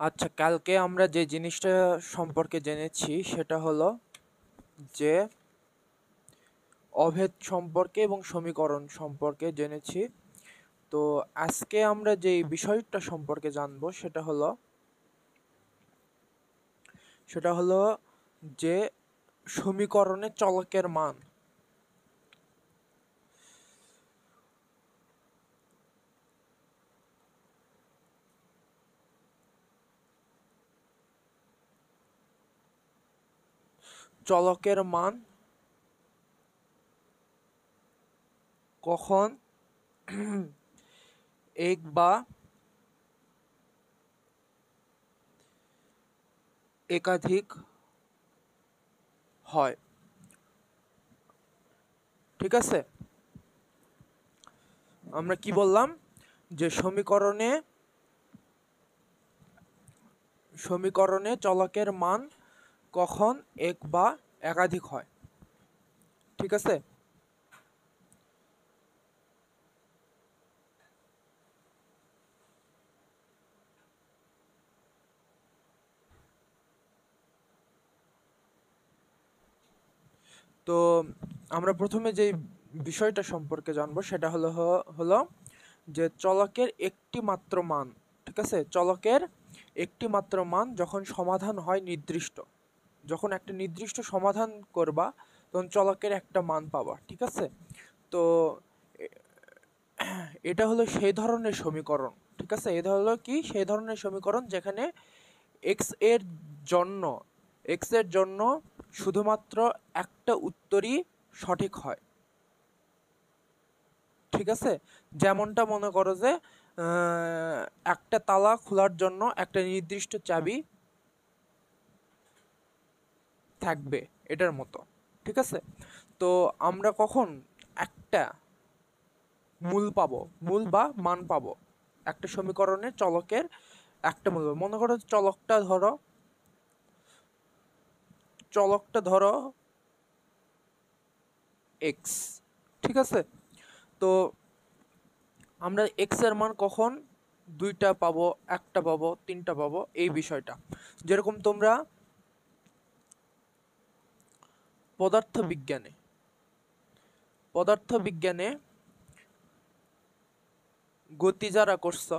আচ্ছা, কালকে আমরা যে জিনিসটা সম্পর্কে জেনেছি সেটা হলো যে অভেদ সম্পর্কে এবং সমীকরণ সম্পর্কে জেনেছি। তো আজকে আমরা যে বিষয়টা সম্পর্কে জানবো সেটা হলো যে সমীকরণে চলকের মান। চলকের মান কখন এক বা একাধিক হয়, ঠিক আছে? আমরা কি বললাম যে সমীকরণে চলকের মান কখন এক বা একাধিক হয়, ঠিক আছে? তো আমরা প্রথমে যে বিষয়টা সম্পর্কে জানবো সেটা হলো যে চলকের একটি মাত্র মান, ঠিক আছে? চলকের একটি মাত্র মান যখন সমাধান হয় নির্দিষ্ট, যখন একটা নির্দিষ্ট সমাধান করবা তখন চলকের একটা মান পাবা, ঠিক আছে? তো এটা হলো সেই ধরনের সমীকরণ, ঠিক আছে? এটা হলো কি সেই ধরনের সমীকরণ যেখানে এক্স এর জন্য এক্স এর জন্য শুধুমাত্র একটা উত্তরই সঠিক হয়, ঠিক আছে? যেমনটা মনে করো যে একটা তালা খোলার জন্য একটা নির্দিষ্ট চাবি থাকবে, এটার মতো, ঠিক আছে? তো আমরা কখন একটা মূল পাবো, মূল বা মান পাবো একটা সমীকরণে চলকের একটা মূল পাবো। মনে করো চলকটা ধরো এক্স, ঠিক আছে? তো আমরা এক্স এর মান কখন দুইটা পাবো, একটা পাবো, তিনটা পাবো, এই বিষয়টা যেরকম তোমরা পদার্থবিজ্ঞানে পদার্থবিজ্ঞানে গতি যারা করছো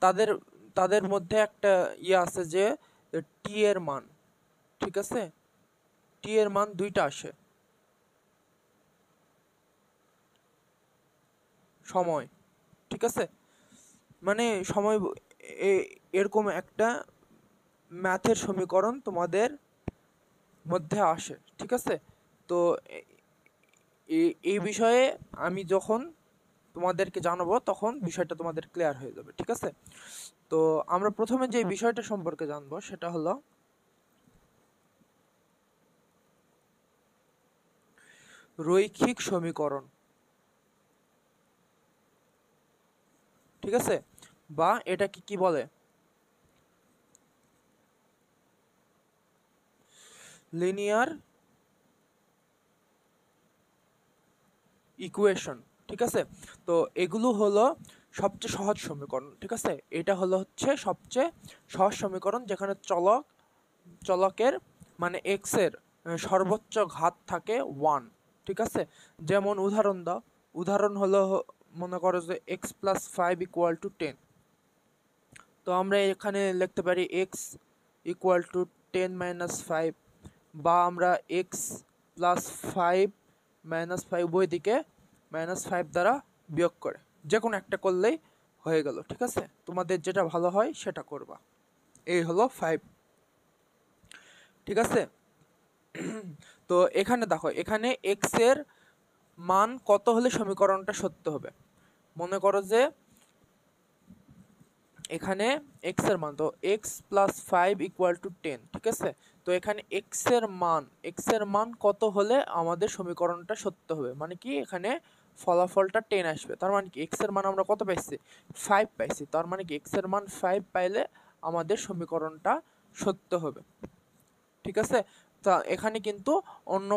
তাদের তাদের মধ্যে একটা ইয়ে আছে যে টি এর মান, ঠিক আছে? টি এর মান দুইটা আসে, সময়, ঠিক আছে? মানে সময় এরকম একটা ম্যাথের সমীকরণ তোমাদের মধ্যে আসে, ঠিক আছে? তো এই বিষয়ে আমি যখন তোমাদেরকে জানাবো তখন বিষয়টা তোমাদের ক্লিয়ার হয়ে যাবে, ঠিক আছে? তো আমরা প্রথমে যে বিষয়টা সম্পর্কে জানবো সেটা হলো রৈখিক সমীকরণ, ঠিক আছে? বা এটাকে কি বলে? লিনিয়ার ইকুয়েশন, ঠিক আছে? তো এগুলো হলো সবচেয়ে সহজ সমীকরণ, ঠিক আছে? এটা হচ্ছে সবচেয়ে সহজ সমীকরণ যেখানে চলকের মানে এক্স এর সর্বোচ্চ ঘাত থাকে 1, ঠিক আছে? যেমন উদাহরণ হলো মনে করো যে এক্স প্লাস 5 ইকুয়াল টু 10। তো আমরা এখানে লিখতে পারি এক্স ইকুয়াল টু 10 - 5, বা আমরা এক্স প্লাস 5 - 5 বই দিকে -5 দ্বারা বিয়োগ করে যে কোনো একটা করলেই হয়ে গেল, ঠিক আছে? তোমাদের যেটা ভালো হয় সেটা করবা। এই হলো 5, ঠিক আছে? তো এখানে দেখো, এখানে এক্স এর মান কত হলে সমীকরণটা সত্য হবে? মনে করো যে এখানে এক্স এর মান, তো এক্স প্লাস 5 ইকুয়াল টু 10, ঠিক আছে? তো এখানে এক্স এর মান কত হলে আমাদের সমীকরণটা সত্য হবে, মানে কি এখানে ফলাফলটা 10 আসবে। তার মানে কি এক্স এর মান আমরা কত পাইছি? 5 পাইছি। তার মানে কি এক্স এর মান 5 পাইলে আমাদের সমীকরণটা সত্য হবে, ঠিক আছে? তা এখানে কিন্তু অন্য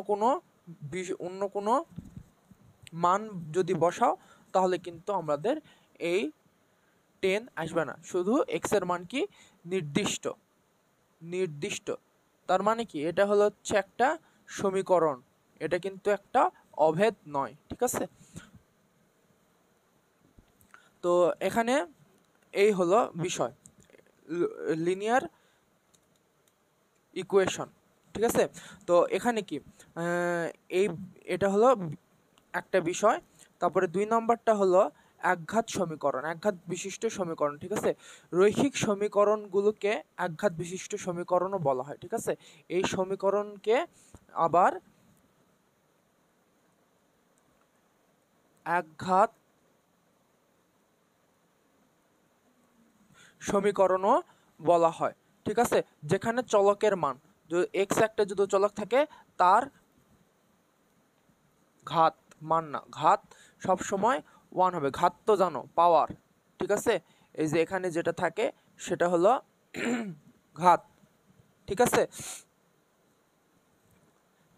কোনো মান যদি বসাও তাহলে কিন্তু আমাদের এই 10 আসবে না, শুধু এক্স এর মান কি নির্দিষ্ট নির্দিষ্ট তার মানে কি এটা হচ্ছে একটা সমীকরণ, এটা কিন্তু একটা অভেদ নয়, ঠিক আছে। তো এখানে এই হলো বিষয় লিনিয়ার ইকুয়েশন, ঠিক আছে। তো এখানে কি এই এটা হলো একটা বিষয়। তারপরে 2 নম্বরটা হলো একঘাত সমীকরণ, একঘাত বিশিষ্ট সমীকরণ, ঠিক আছে। রৈখিক সমীকরণগুলোকে একঘাত বিশিষ্ট সমীকরণও বলা হয়, ঠিক আছে। এই সমীকরণকে আবার একঘাত সমীকরণও বলা হয়, ঠিক আছে। যেখানে চলকের মান এক্স একটা যদি চলক থাকে তার ঘাত, মান না ঘাত, সব সময় 1 হবে। ঘাত তো জানো পাওয়ার, ঠিক আছে। এই যে এখানে যেটা থাকে সেটা হলো ঘাত, ঠিক আছে।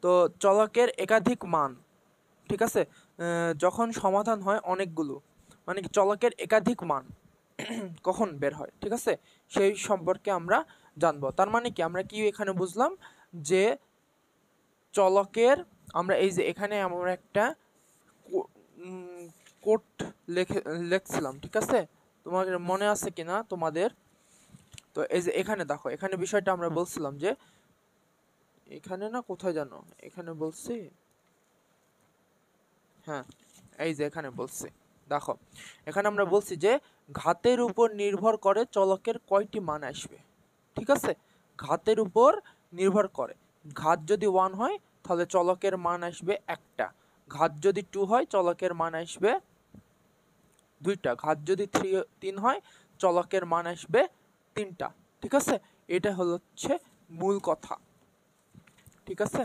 তো চলকের একাধিক মান, ঠিক আছে, যখন সমাধান হয় অনেকগুলো, মানে কি চলকের একাধিক মান কখন বের হয়, ঠিক আছে, সেই সম্পর্কে আমরা জানবো। তার মানে কি আমরা কি এখানে বুঝলাম যে চলকের, আমরা এই যে এখানে আমরা একটা কোট লিখছিলাম, ঠিক আছে, তোমাদের মনে আছে কিনা তোমাদের। তো এই যে এখানে দেখো, এখানে বিষয়টা আমরা বলছিলাম যে এখানে না কোথায় জানো, এখানে বলছি, হ্যাঁ এই যে এখানে বলছি, দেখো এখানে আমরা বলছি যে ঘাতের উপর নির্ভর করে চলকের কয়টি মান আসবে, ঠিক আছে। ঘাতের উপর নির্ভর করে, ঘাত যদি 1 হয় তাহলে চলকের মান আসবে একটা, ঘাত যদি 2 হয় চলকের মান আসবে দুইটা, ঘাত যদি 3 হয় চলকের মান আসবে 3টা, ঠিক আছে। এটা হচ্ছে মূল কথা, ঠিক আছে।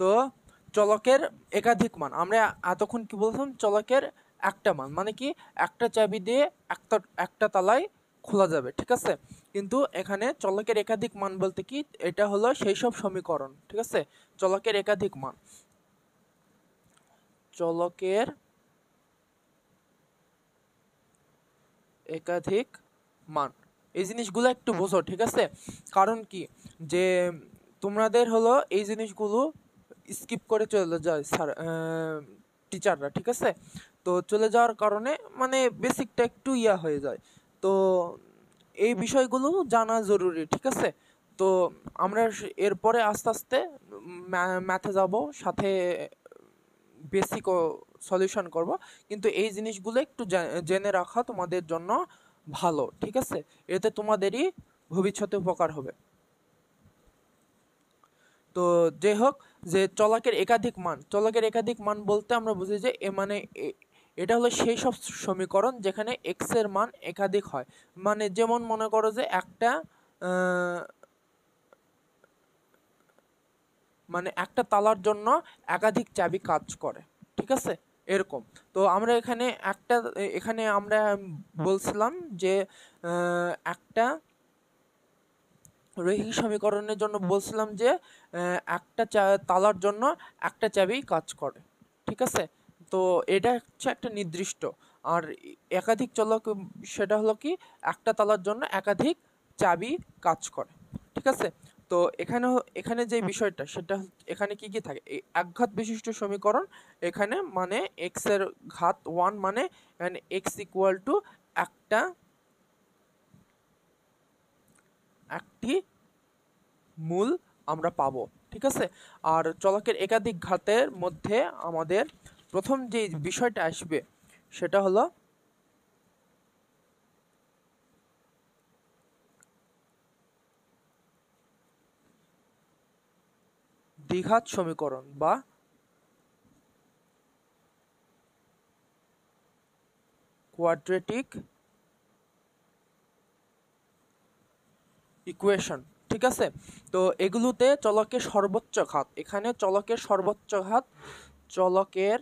তো চলকের একাধিক মান, আমরা এতক্ষণ কি বলছিলাম, চলকের একটা মান মানে কি একটা চাবি দিয়ে একটা তালাই খোলা যাবে, ঠিক আছে। কিন্তু এখানে চলকের একাধিক মান বলতে কি এটা হলো সেই সব সমীকরণ, ঠিক আছে। চলকের একাধিক মান, চলকের একাধিক মান, এই জিনিসগুলো একটু বোঝো, ঠিক আছে। কারণ কি যে তোমাদের হলো এই জিনিসগুলো স্কিপ করে চলে যায় স্যার, টিচাররা, ঠিক আছে। তো চলে যাওয়ার কারণে মানে বেসিকটা একটু হয়ে যায়। তো এই বিষয়গুলো জানা জরুরি, ঠিক আছে। তো আমরা এরপরে আস্তে আস্তে ম্যাথে যাব, সাথে বেসিকও সলিউশন করব। কিন্তু এই জিনিসগুলো একটু জেনে রাখা তোমাদের জন্য ভালো, ঠিক আছে। এতে তোমাদেরই ভবিষ্যতে উপকার হবে। তো যাই হোক, যে চলকের একাধিক মান, চলকের একাধিক মান বলতে আমরা বুঝি যে মানে এটা হলো সেই সব সমীকরণ যেখানে এক্স এর মান একাধিক হয়। মানে যেমন মনে করো যে একটা মানে একটা তালার জন্য একাধিক চাবি কাজ করে, ঠিক আছে, এরকম। তো আমরা এখানে আমরা বলছিলাম যে একটা রৈখিক সমীকরণের জন্য বলছিলাম যে একটা তালার জন্য একটা চাবি কাজ করে, ঠিক আছে। তো এটা হচ্ছে একটা নির্দিষ্ট, আর একাধিক চলক সেটা হলো কি একটা তালার জন্য একাধিক চাবি কাজ করে, ঠিক আছে। তো এখানে যে বিষয়টা সেটা এখানে কি কি থাকে, এই একঘাত বিশিষ্ট সমীকরণ, এখানে মানে এক্স এর ঘাত 1, মানে এক্স ইকুয়াল টু একটি মূল আমরা পাবো, ঠিক আছে। আর চলকের একাধিক ঘাতের মধ্যে আমাদের প্রথম যে বিষয়টা আসবে সেটা হলো দ্বিঘাত সমীকরণ বা কোয়াড্রেটিক ইকুয়েশন, ঠিক আছে। তো এগুলোতে চলকের সর্বোচ্চ ঘাত, এখানে চলকের সর্বোচ্চ ঘাত, চলকের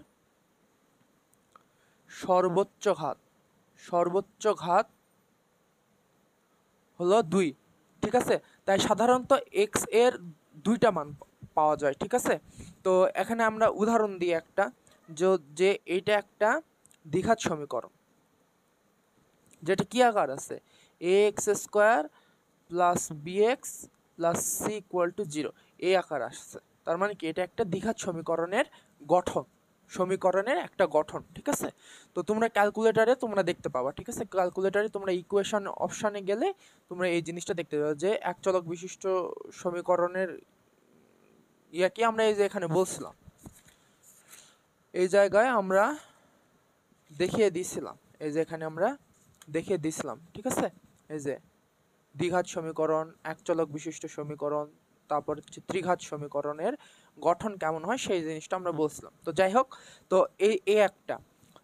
সর্বোচ্চ ঘাত হলো 2, ঠিক আছে। তাই সাধারণত এক্স এর 2টা মান পাওয়া যায়, ঠিক আছে। তো এখানে আমরা উদাহরণ দিই একটা, যে এটা একটা দ্বিঘাত সমীকরণ, যেটা কি আকার আছে, ax² plus bx plus c equal to 0 এই আকার আসছে। তার মানে কি এটা একটা দ্বিঘাত সমীকরণের গঠন, সমীকরণের একটা গঠন, ঠিক আছে। তো তোমরা ক্যালকুলেটরে তোমরা দেখতে পাবা, ঠিক আছে, ক্যালকুলেটরে তোমরা ইকুয়েশন অপশানে গেলে তোমরা এই জিনিসটা দেখতে পাবে যে এক চলক বিশিষ্ট সমীকরণের কি আমরা এই যে এখানে বলছিলাম, এই জায়গায় আমরা দেখিয়ে দিয়েছিলাম, এই যে এখানে আমরা দেখিয়ে দিয়েছিলাম, ঠিক আছে। এই যে দ্বিঘাত সমীকরণ, এক চলক বিশিষ্ট সমীকরণ, তারপর হচ্ছে ত্রিঘাত সমীকরণের গঠন কেমন হয় সেই জিনিসটা আমরা বলছিলাম। তো যাই হোক, তো এই একটা,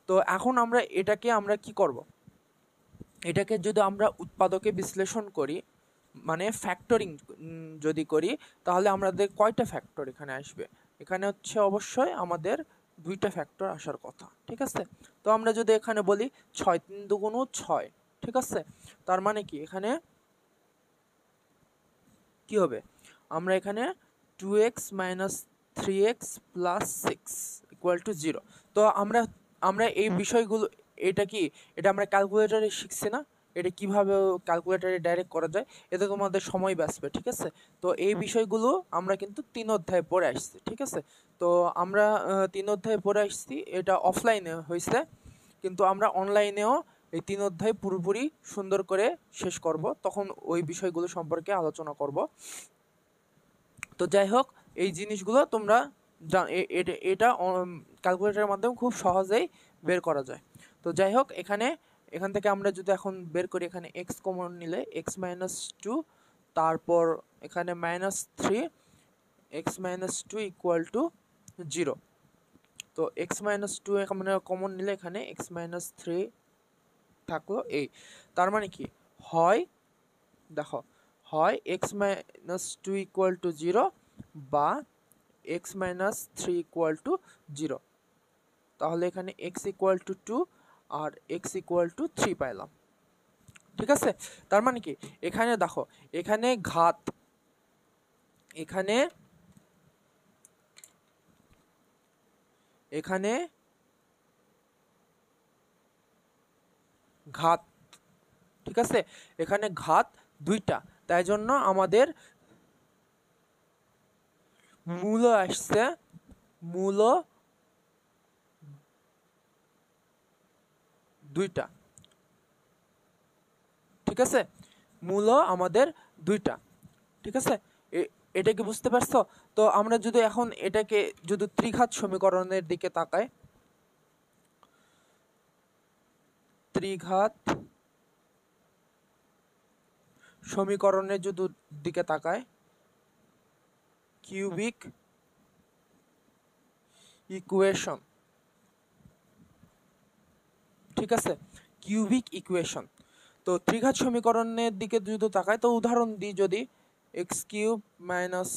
তো এখন আমরা এটাকে আমরা কি করব, এটাকে যদি আমরা উৎপাদকে বিশ্লেষণ করি, মানে ফ্যাক্টরিং যদি করি, তাহলে আমাদের কয়টা ফ্যাক্টর এখানে আসবে, এখানে হচ্ছে অবশ্যই আমাদের দুইটা ফ্যাক্টর আসার কথা, ঠিক আছে। তো আমরা যদি এখানে বলি 6 3 2 6, ঠিক আছে, তার মানে কি এখানে কি হবে, আমরা এখানে 2x - 3x + 6 = 0। তো আমরা এই বিষয়গুলো, এটা কি, এটা আমরা ক্যালকুলেটরে শিখছি না, এটা কিভাবে ক্যালকুলেটরে ডাইরেক্ট করা যায়, এতে তোমাদের সময় বাঁচবে, ঠিক আছে। তো এই বিষয়গুলো আমরা কিন্তু 3 অধ্যায়ে পড়ে আসছি, ঠিক আছে। তো আমরা 3 অধ্যায়ে পড়ে আসছি, এটা অফলাইনে হয়েছে, কিন্তু আমরা অনলাইনেও এই 3 অধ্যায় পুরোপুরি সুন্দর করে শেষ করব, তখন ওই বিষয়গুলো সম্পর্কে আলোচনা করব। তো যাই হোক, এই জিনিসগুলো তোমরা এটা ক্যালকুলেটরের মাধ্যমে খুব সহজেই বের করা যায়। তো যাই হোক, এখান থেকে আমরা যদি এখন বের করি, এখানে x কমন নিলে x - 2, তারপর এখানে -3, x - 2 = 0। তো x - 2 আমরা কমন নিলে এখানে x - 3 থাকলো এই। তার মানে কি হয়, দেখো, হয় x - 2 = 0 বা x - 3 = 0। তাহলে এখানে x = 2 আর x = 3 পাইলাম, ঠিক আছে। তার মানে কি এখানে দেখো, এখানে ঘাত, এখানে ঘাত, ঠিক আছে, এখানে ঘাত দুইটা, তাই জন্য আমাদের মূল আসছে, মূল দুইটা, ঠিক আছে, মূল আমাদের দুইটা, ঠিক আছে। এটা কি বুঝতে পারছো? তো আমরা যদি এখন এটাকে যদি ত্রিঘাত সমীকরণের দিকে তাকাই, ত্রিঘাত সমীকরণের যদি দিকে তাকায়, কিউবিক ইকুয়েশন, ঠিক আছে, কিউবিক ইকুয়েশন। তো ত্রিঘাত সমীকরণের দিকে যদি তাকায়, তো উদাহরণ দিই, যদি x³ -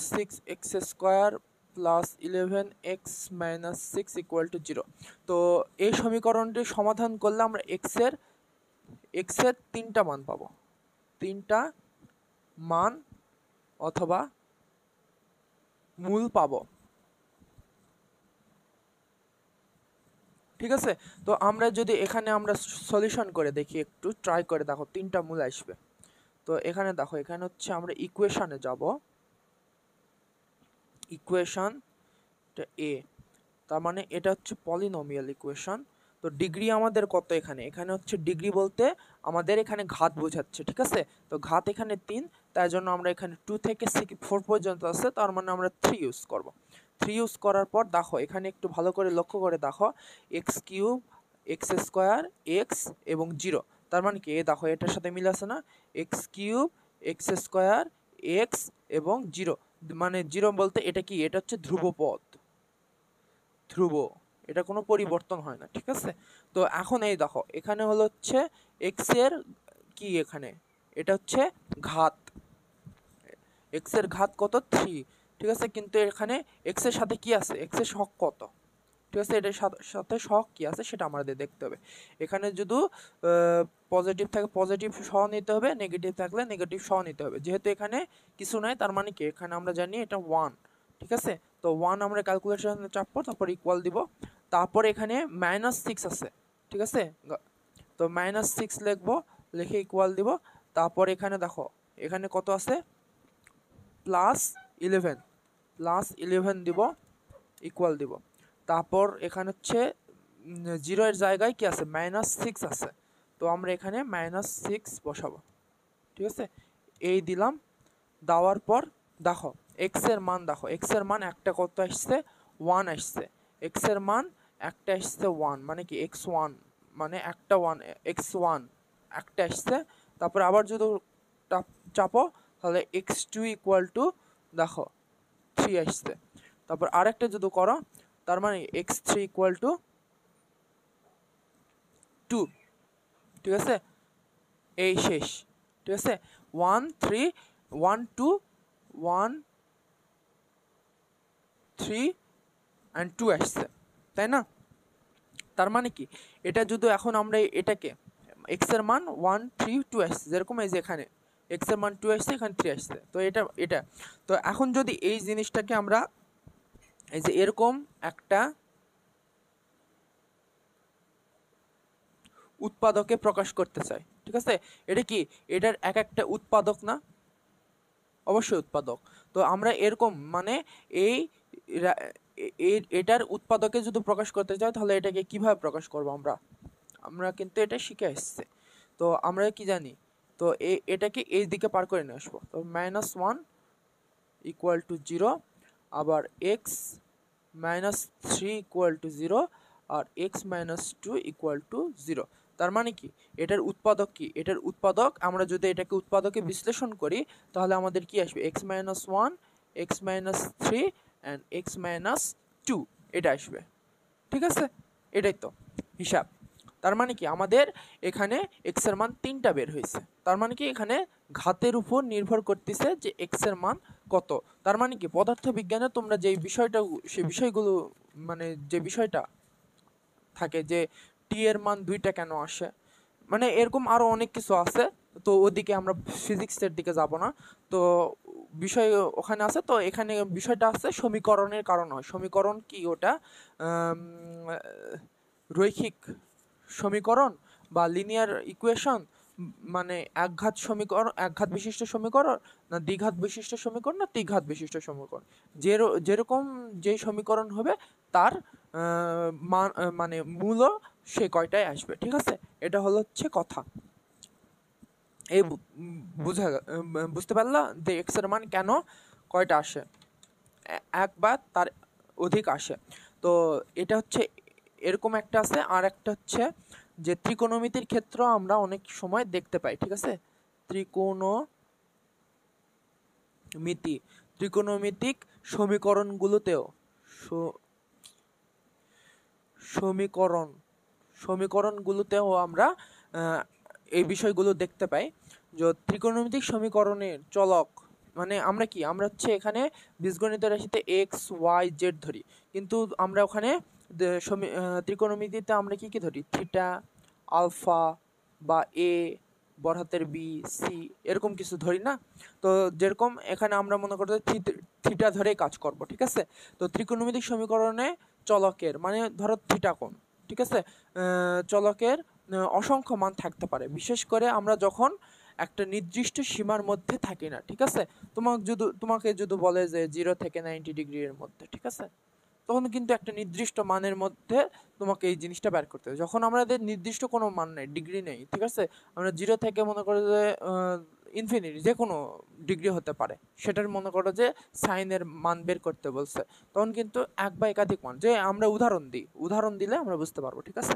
6x² + 11x - 6 = 0। তো এই সমীকরণটি সমাধান করলে আমরা x এর 3টা মান পাবো, 3টা মান অথবা মূল পাবো, ঠিক আছে। তো আমরা যদি এখানে আমরা সলিউশন করে দেখি, একটু ট্রাই করে দেখো, 3টা মূল আসবে। তো এখানে দেখো, এখানে হচ্ছে আমরা ইকুয়েশনে যাব, ইকুয়েশন এ, তার মানে এটা হচ্ছে পলিনোমিয়াল ইকুয়েশন। তো ডিগ্রি আমাদের কত, এখানে হচ্ছে ডিগ্রি বলতে আমাদের এখানে ঘাত বোঝাচ্ছে, ঠিক আছে। তো ঘাত এখানে 3, তাই জন্য আমরা এখানে 2 থেকে 4 পর্যন্ত আছে, তার মানে আমরা 3 ইউজ করব। 3 ইউজ করার পর দেখো, এখানে একটু ভালো করে লক্ষ্য করে দেখো, x³ x² x এবং 0, তার মানে কি দেখো এটার সাথে মিল আছে না, x³ x² x এবং 0, মানে 0 বলতে এটা কি, এটা হচ্ছে ধ্রুবপদ, ধ্রুব, এটা কোনো পরিবর্তন হয় না, ঠিক আছে। তো এখন এই দেখো, এখানে হলো হচ্ছে x এর কি, এখানে এটা হচ্ছে ঘাত, x এর ঘাত কত, 3, ঠিক আছে। কিন্তু এখানে x এর সাথে কি আছে, x এর সহগ কত, ঠিক আছে, এটার সাথে সহগ কি আছে সেটা আমাদের দেখতে হবে। এখানে যদি পজিটিভ থাকে পজিটিভ সহ নিতে হবে, নেগেটিভ থাকলে নেগেটিভ সহ নিতে হবে। যেহেতু এখানে কিছু নাই, তার মানে কি এখানে আমরা জানি এটা 1, ঠিক আছে। তো 1 আমরা ক্যালকুলেশনে চাপবো, তারপর ইকুয়াল দিব, তারপর এখানে -6 আছে, ঠিক আছে। তো -6 লিখবো, লিখে ইকুয়াল দিব। তারপর এখানে দেখো এখানে কত আছে, +11 দিব, ইকুয়াল দিব। তারপর এখানে হচ্ছে 0 এর জায়গায় কি আছে, -6 আছে, তো আমরা এখানে -6 বসাবো, ঠিক আছে। এই দিলাম, দেওয়ার পর দেখো এক্স এর মান, দেখো এক্স এর মান একটা কত আসছে, 1 আসছে। এক্স এর মান একটা আসছে 1, মানে কি x1 মানে একটা 1, x1 একটা আসছে। তারপর আবার যদি চাপো তাহলে x2 ইকুয়াল টু দেখো 3 আসছে। তারপর আরেকটা যদি করো তার মানে x3 ইকুয়াল টু 2, ঠিক আছে। এই শেষ, ঠিক আছে। 1 3 1 2 1 3 and 2 আসছে, তাই না। তার মানে কি, এটা যদি এখন আমরা এটাকে x এর মান 1 3 2 আসছে, যেরকম এই যে এখানে x এর মান 2 আসছে, এখানে 3 আসছে, তো এটা তো এখন যদি এই জিনিসটাকে আমরা এই যে এরকম একটা উৎপাদকে প্রকাশ করতে চাই, ঠিক আছে। এটা কি, এটার এক একটা উৎপাদক না, অবশ্যই উৎপাদক। তো আমরা এরকম মানে এই এটার উৎপাদকে যদি প্রকাশ করতে চাই তাহলে এটাকে কিভাবে প্রকাশ করব আমরা কিন্তু এটা শিখে আসছি। তো আমরা কি জানি, তো এটাকে এই দিকে পার করে নিয়ে আসবো। তো -1 ইকুয়াল টু 0, আবার x-3 ইকুয়াল টু 0, আর x-2 ইকুয়াল টু 0। তার মানে কি, এটার উৎপাদক কি, এটার উৎপাদক আমরা যদি এটাকে উৎপাদকে বিশ্লেষণ করি তাহলে আমাদের কি আসবে, x-1 x-3 and x-2 এটা আসবে, ঠিক আছে। এটাই তো হিসাব। তার মানে কি আমাদের এখানে x এর মান 3টা বের হয়েছে, তার মানে কি এখানে ঘাতের উপর নির্ভর করতেছে যে x এর মান কত। তার মানে কি পদার্থবিজ্ঞানে তোমরা যে বিষয়টা, সেই বিষয়গুলো মানে যে বিষয়টা থাকে যে টি এর মান 2টা কেন আসে, মানে এরকম আরো অনেক কিছু আছে। তো ওদিকে আমরা ফিজিক্সের দিকে যাব না, তো বিষয় ওখানে আছে। তো এখানে বিষয়টা আছে সমীকরণের কারণ হয়। সমীকরণ কি, ওটা রৈখিক সমীকরণ বা লিনিয়ার ইকুয়েশন, মানে একঘাত সমীকরণ, একঘাত বিশিষ্ট সমীকরণ না দ্বিঘাত বিশিষ্ট সমীকরণ না ত্রিঘাত বিশিষ্ট সমীকরণ, যেরকম যেই সমীকরণ হবে তার মান মানে মূল সে কয়টায় আসবে, ঠিক আছে। এটা হচ্ছে কথা। এই বুঝতে পারলা যে এক্স এর মান কেন কয়টা আসে, এক বা তার অধিক আসে। তো এটা হচ্ছে এরকম একটা আছে। আর একটা হচ্ছে যে ত্রিকোণমিতির ক্ষেত্র আমরা অনেক সময় দেখতে পাই, ঠিক আছে। ত্রিকোণমিতিক সমীকরণগুলোতেও সমীকরণগুলোতেও আমরা এই বিষয়গুলো দেখতে পাই। যে ত্রিকোণমিতিক সমীকরণের চলক মানে আমরা কি, আমরা হচ্ছে এখানে বীজগণিত রাশিতে এক্স ওয়াই জেড ধরি, কিন্তু আমরা ওখানে ত্রিকোণমিতিতে আমরা কি কি ধরি, থিটা, আলফা বা এ, বড় হাতের বি, সি, এরকম কিছু ধরি না। তো যেরকম এখানে আমরা মনে করতে থিটা ধরে কাজ করব, ঠিক আছে। তো ত্রিকোণমিতিক সমীকরণে চলকের মানে ধরো থিটা কোণ, ঠিক আছে, চলকের অসংখ্য মান থাকতে পারে, বিশেষ করে আমরা যখন একটা নির্দিষ্ট সীমার মধ্যে থাকি না, ঠিক আছে। তোমাকে যদি বলে যে 0 থেকে 90 ডিগ্রির মধ্যে, ঠিক আছে, তখন কিন্তু একটা নির্দিষ্ট মানের মধ্যে তোমাকে এই জিনিসটা বের করতে হবে। যখন আমাদের নির্দিষ্ট কোনো মান নেই, ডিগ্রি নেই, ঠিক আছে, আমরা 0 থেকে মনে করো যে ইনফিনিটি যে কোনো ডিগ্রি হতে পারে, সেটার মনে করো যে সাইনের মান বের করতে বলছে, তখন কিন্তু এক বা একাধিক মান, যে আমরা উদাহরণ দিলে আমরা বুঝতে পারবো, ঠিক আছে।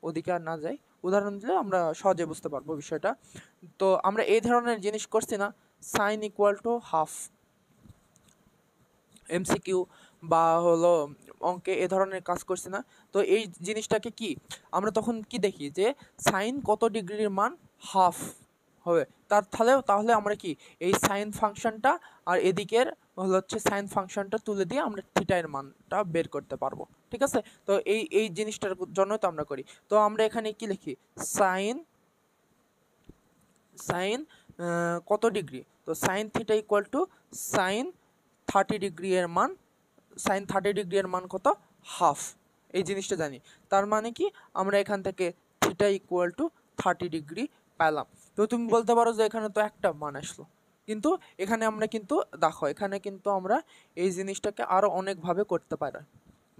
ওদিকে আর না যাই, উদাহরণ দিলে আমরা সহজে বুঝতে পারবো বিষয়টা। তো আমরা এই ধরনের জিনিস করছি না, sine equal to half, MCQ বা হলো অঙ্কে এ ধরনের কাজ করছি না। তো এই জিনিসটাকে কি আমরা তখন কি দেখি যে সাইন কত ডিগ্রির মান হাফ হবে, তাহলে আমরা কি এই সাইন ফাংশনটা আর এদিকের হচ্ছে সাইন ফাংশনটা তুলে দিয়ে আমরা থিটা এর মানটা বের করতে পারবো, ঠিক আছে। তো এই জিনিসটার জন্য তো আমরা করি। তো আমরা এখানে কি লিখি, সাইন কত ডিগ্রি, তো sine theta equal to sine 30 degree এর মান, সাইন 30 ডিগ্রি এর মান কত, হাফ, এই জিনিসটা জানি, তার মানে কি আমরা এখান থেকে থিটা ইকুয়াল টু 30 ডিগ্রি পেলাম। তো তুমি বলতে পারো যে এখানে তো একটা মান আসলো, কিন্তু এখানে আমরা কিন্তু দেখো এখানে কিন্তু আমরা এই জিনিসটাকে আরো অনেকভাবে করতে পারি,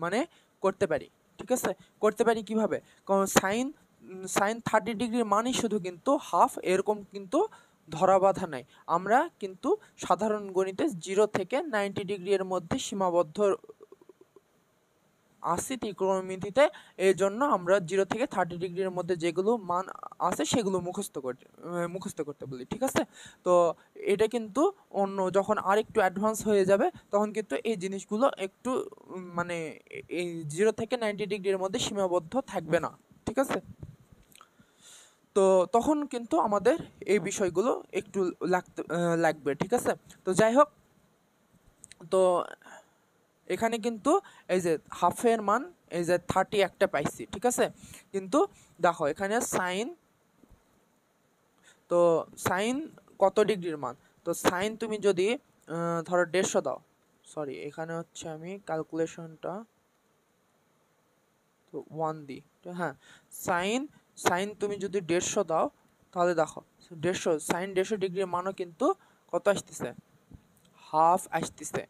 মানে করতে পারি, ঠিক আছে। করতে পারি কিভাবে, কারণ সাইন সাইন 30 ডিগ্রির মানই শুধু কিন্তু হাফ, এরকম কিন্তু ধরা বাঁধা নাই। আমরা কিন্তু সাধারণ গণিতে 0 থেকে 90 ডিগ্রি এর মধ্যে সীমাবদ্ধ আছি ত্রিকোণমিতিতে। এই জন্য আমরা 0 থেকে 30 ডিগ্রির মধ্যে যেগুলো মান আছে সেগুলো মুখস্থ করতে বলি, ঠিক আছে। তো এটা কিন্তু অন্য যখন আর একটু অ্যাডভান্স হয়ে যাবে তখন কিন্তু এই জিনিসগুলো একটু মানে এই 0 থেকে 90 ডিগ্রির মধ্যে সীমাবদ্ধ থাকবে না, ঠিক আছে। তো তখন কিন্তু আমাদের এই বিষয়গুলো একটু লাগবে, ঠিক আছে। তো যাই হোক, তো এখানে কিন্তু এই যে হাফের মান এই যে 30 একটা পাইছি, ঠিক আছে। কিন্তু দেখো এখানে সাইন, তো সাইন কত ডিগ্রির মান, তো সাইন তুমি যদি ধরো 150 দাও, সরি এখানে হচ্ছে আমি ক্যালকুলেশনটা তো 1 দিই, হ্যাঁ। সাইন সাইন তুমি যদি 150 দাও তাহলে দেখো 150 সাইন 150 ডিগ্রির মানও কিন্তু কত আসতেছে, হাফ আসতেছে,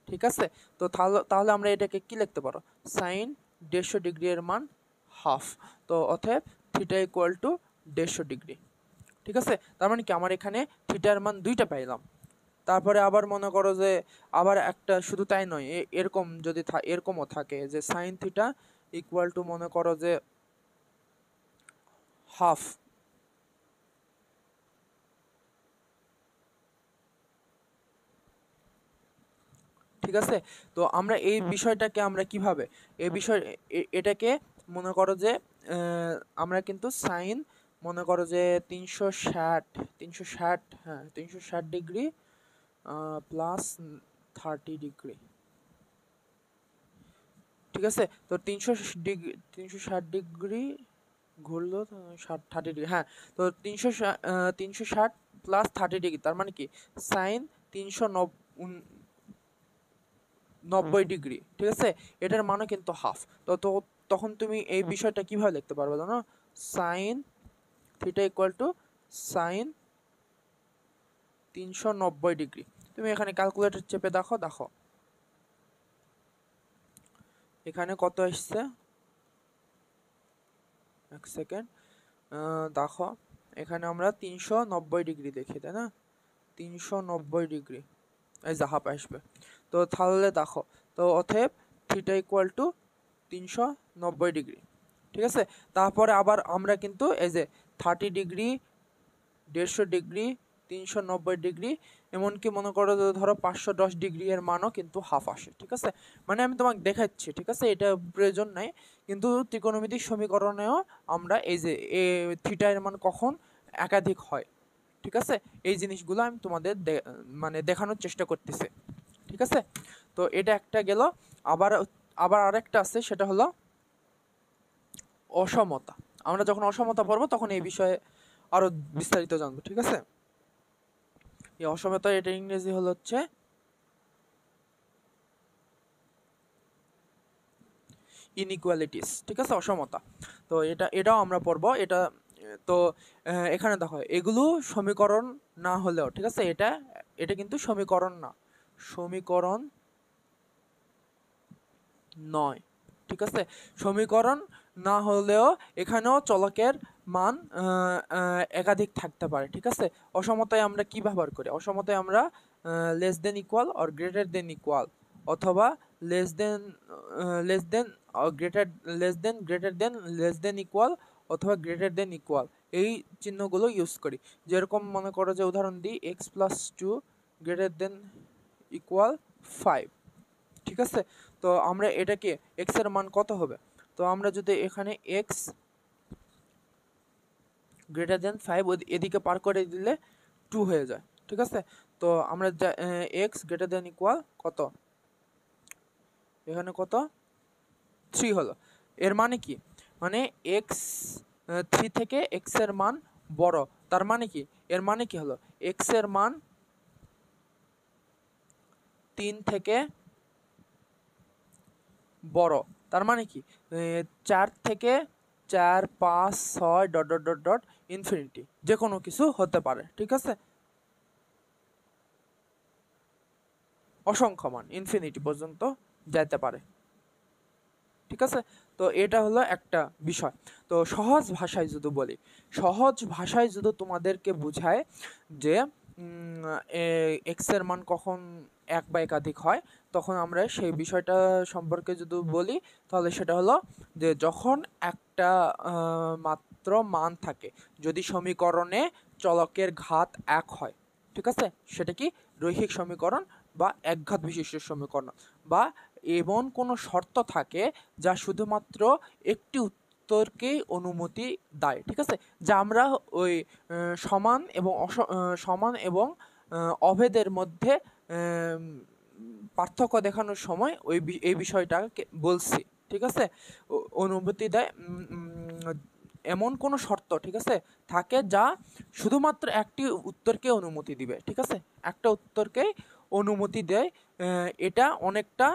ঠিক আছে। তো তাহলে আমরা এটাকে কি লিখতে পারো, সাইন 150 ডিগ্রি এর মান হাফ। তো অতএব থিটা ইকুয়াল টু 150 ডিগ্রি, ঠিক আছে। তার মানে কি আমার এখানে থিটার মান দুইটা পাইলাম। তারপরে আবার মনে করো যে আবার একটা, শুধু তাই নয়, এরকম যদি এরকমও থাকে যে সাইন থিটা ইকুয়াল টু মনে করো যে হাফ, ঠিক আছে। তো আমরা এই বিষয়টাকে আমরা কিভাবে এই বিষয় এটাকে মনে করো যে আমরা কিন্তু সাইন মনে করো যে 360, হ্যাঁ 360 ডিগ্রি প্লাস 30 ডিগ্রি, ঠিক আছে। তো 360 ডিগ্রি ঘুরলো 30 ডিগ্রি, হ্যাঁ। তো 360 প্লাস 30 ডিগ্রি, তার মানে কি সাইন 390 ডিগ্রি, ঠিক আছে। এটার মানে কিন্তু হাফ। তো তখন তুমি এই বিষয়টা কিভাবে লিখতে পারবে জানো, sine theta equal to sine 390 degree. তুমি এখানে ক্যালকুলেটর চেপে দেখো, এখানে কত আসছে, এক সেকেন্ড, দেখো এখানে আমরা 390 ডিগ্রি দেখি, তাই না, 390 ডিগ্রি, এই যে হাফ আসবে। তো তাহলে দেখো, তো অতএব থিটা ইকুয়াল টু 390 ডিগ্রি, ঠিক আছে। তারপরে আবার আমরা কিন্তু এই যে 30 ডিগ্রি, 150 ডিগ্রি, 390 ডিগ্রি, এমনকি মনে করো যে ধরো 510 ডিগ্রি এর মানও কিন্তু হাফ আসে, ঠিক আছে। মানে আমি তোমাকে দেখাচ্ছি, ঠিক আছে, এটা প্রয়োজন নাই, কিন্তু ত্রিকোণমিতিক সমীকরণেও আমরা এই যে থিটা এর মান কখন একাধিক হয়, ঠিক আছে, এই জিনিসগুলো আমি তোমাদের মানে দেখানোর চেষ্টা করতেছি, ঠিক আছে। তো এটা একটা গেল। আবার আবার আরেকটা আছে, সেটা হলো অসমতা। আমরা যখন অসমতা পড়বো তখন এই বিষয়ে আরো বিস্তারিত জানবো, ঠিক আছে। এই অসমতা, এটা ইংরেজি হলো হচ্ছে ইনইকুয়ালিটিস, ঠিক আছে, অসমতা। তো এটাও আমরা পড়বো। তো এখানে দেখো এগুলো সমীকরণ না হলেও, ঠিক আছে, এটা কিন্তু সমীকরণ না, সমীকরণ নয়, ঠিক আছে। সমীকরণ না হলেও এখানেও চলকের মান একাধিক থাকতে পারে, ঠিক আছে। অসমতায় আমরা কি ব্যবহার করি, অসমতায় আমরা less than equal or greater than equal, অথবা less than less than greater less than equal, অথবা গ্রেটার দেন ইকুয়াল, এই চিহ্নগুলো ইউজ করি। যেরকম মনে করো যে উদাহরণ দিই, x plus 2 greater than equal 5, ঠিক আছে। তো আমরা এটাকে এক্স এর মান কত হবে, তো আমরা যদি এখানে এক্স গ্রেটার দেন 5 এদিকে পার করে দিলে 2 হয়ে যায়, ঠিক আছে। তো আমরা এক্স গ্রেটার দেন ইকুয়াল কত, এখানে কত 3 হলো। এর মানে কি, মানে এক্স 3 থেকে এক্স এর মান বড়, তার মানে কি, এর মানে কি হলো এক্স এর মান 3 থেকে বড়, তার মানে কি 4 থেকে 4 5 6 dot dot dot dot infinity যে কোনো কিছু হতে পারে, ঠিক আছে, অসংখ্য মান ইনফিনিটি পর্যন্ত যেতে পারে, ঠিক আছে। তো এটা হলো একটা বিষয়। তো সহজ ভাষায় যদি বলি, সহজ ভাষায় যদি তোমাদেরকে বুঝায় যে এক্স এর মান কখন এক বা একাধিক হয়, তখন আমরা সেই বিষয়টা সম্পর্কে যদি বলি তাহলে সেটা হলো যে যখন একটা মাত্র মান থাকে, যদি সমীকরণে চলকের ঘাত এক হয়, ঠিক আছে, সেটা কি রৈখিক সমীকরণ বা একঘাত বিশিষ্ট সমীকরণ, বা এমন কোনো শর্ত থাকে যা শুধুমাত্র একটি উত্তরকেই অনুমতি দেয়, ঠিক আছে, যা আমরা ওই সমান এবং অভেদের মধ্যে পার্থক্য দেখানোর সময় এই বিষয়টাকে বলছি, ঠিক আছে। অনুমতি দেয় এমন কোনো শর্ত, ঠিক আছে, থাকে যা শুধুমাত্র একটি উত্তরকে অনুমতি দিবে, ঠিক আছে, একটা উত্তরকে অনুমতি দেয়। এটা অনেকটা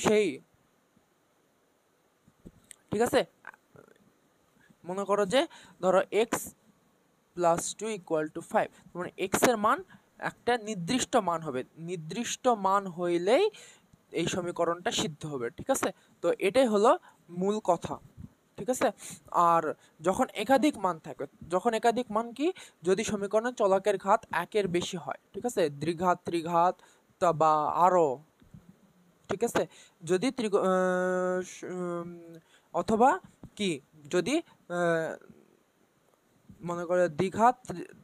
সেই, ঠিক আছে, মনে করো যে ধরো এক্স প্লাস 2 ইকুয়াল টু 5, মানে এক্স এর মান একটা নির্দিষ্ট মান হবে, নির্দিষ্ট মান হইলেই এই সমীকরণটা সিদ্ধ হবে, ঠিক আছে। তো এটাই হলো মূল কথা, ঠিক আছে। আর যখন একাধিক মান থাকে, যখন একাধিক মান কি, যদি সমীকরণের চলকের ঘাত একের বেশি হয়, ঠিক আছে, দ্বিঘাত ত্রিঘাত বা আরো, ঠিক আছে, যদি অথবা কি, যদি মনে করে দ্বিঘাত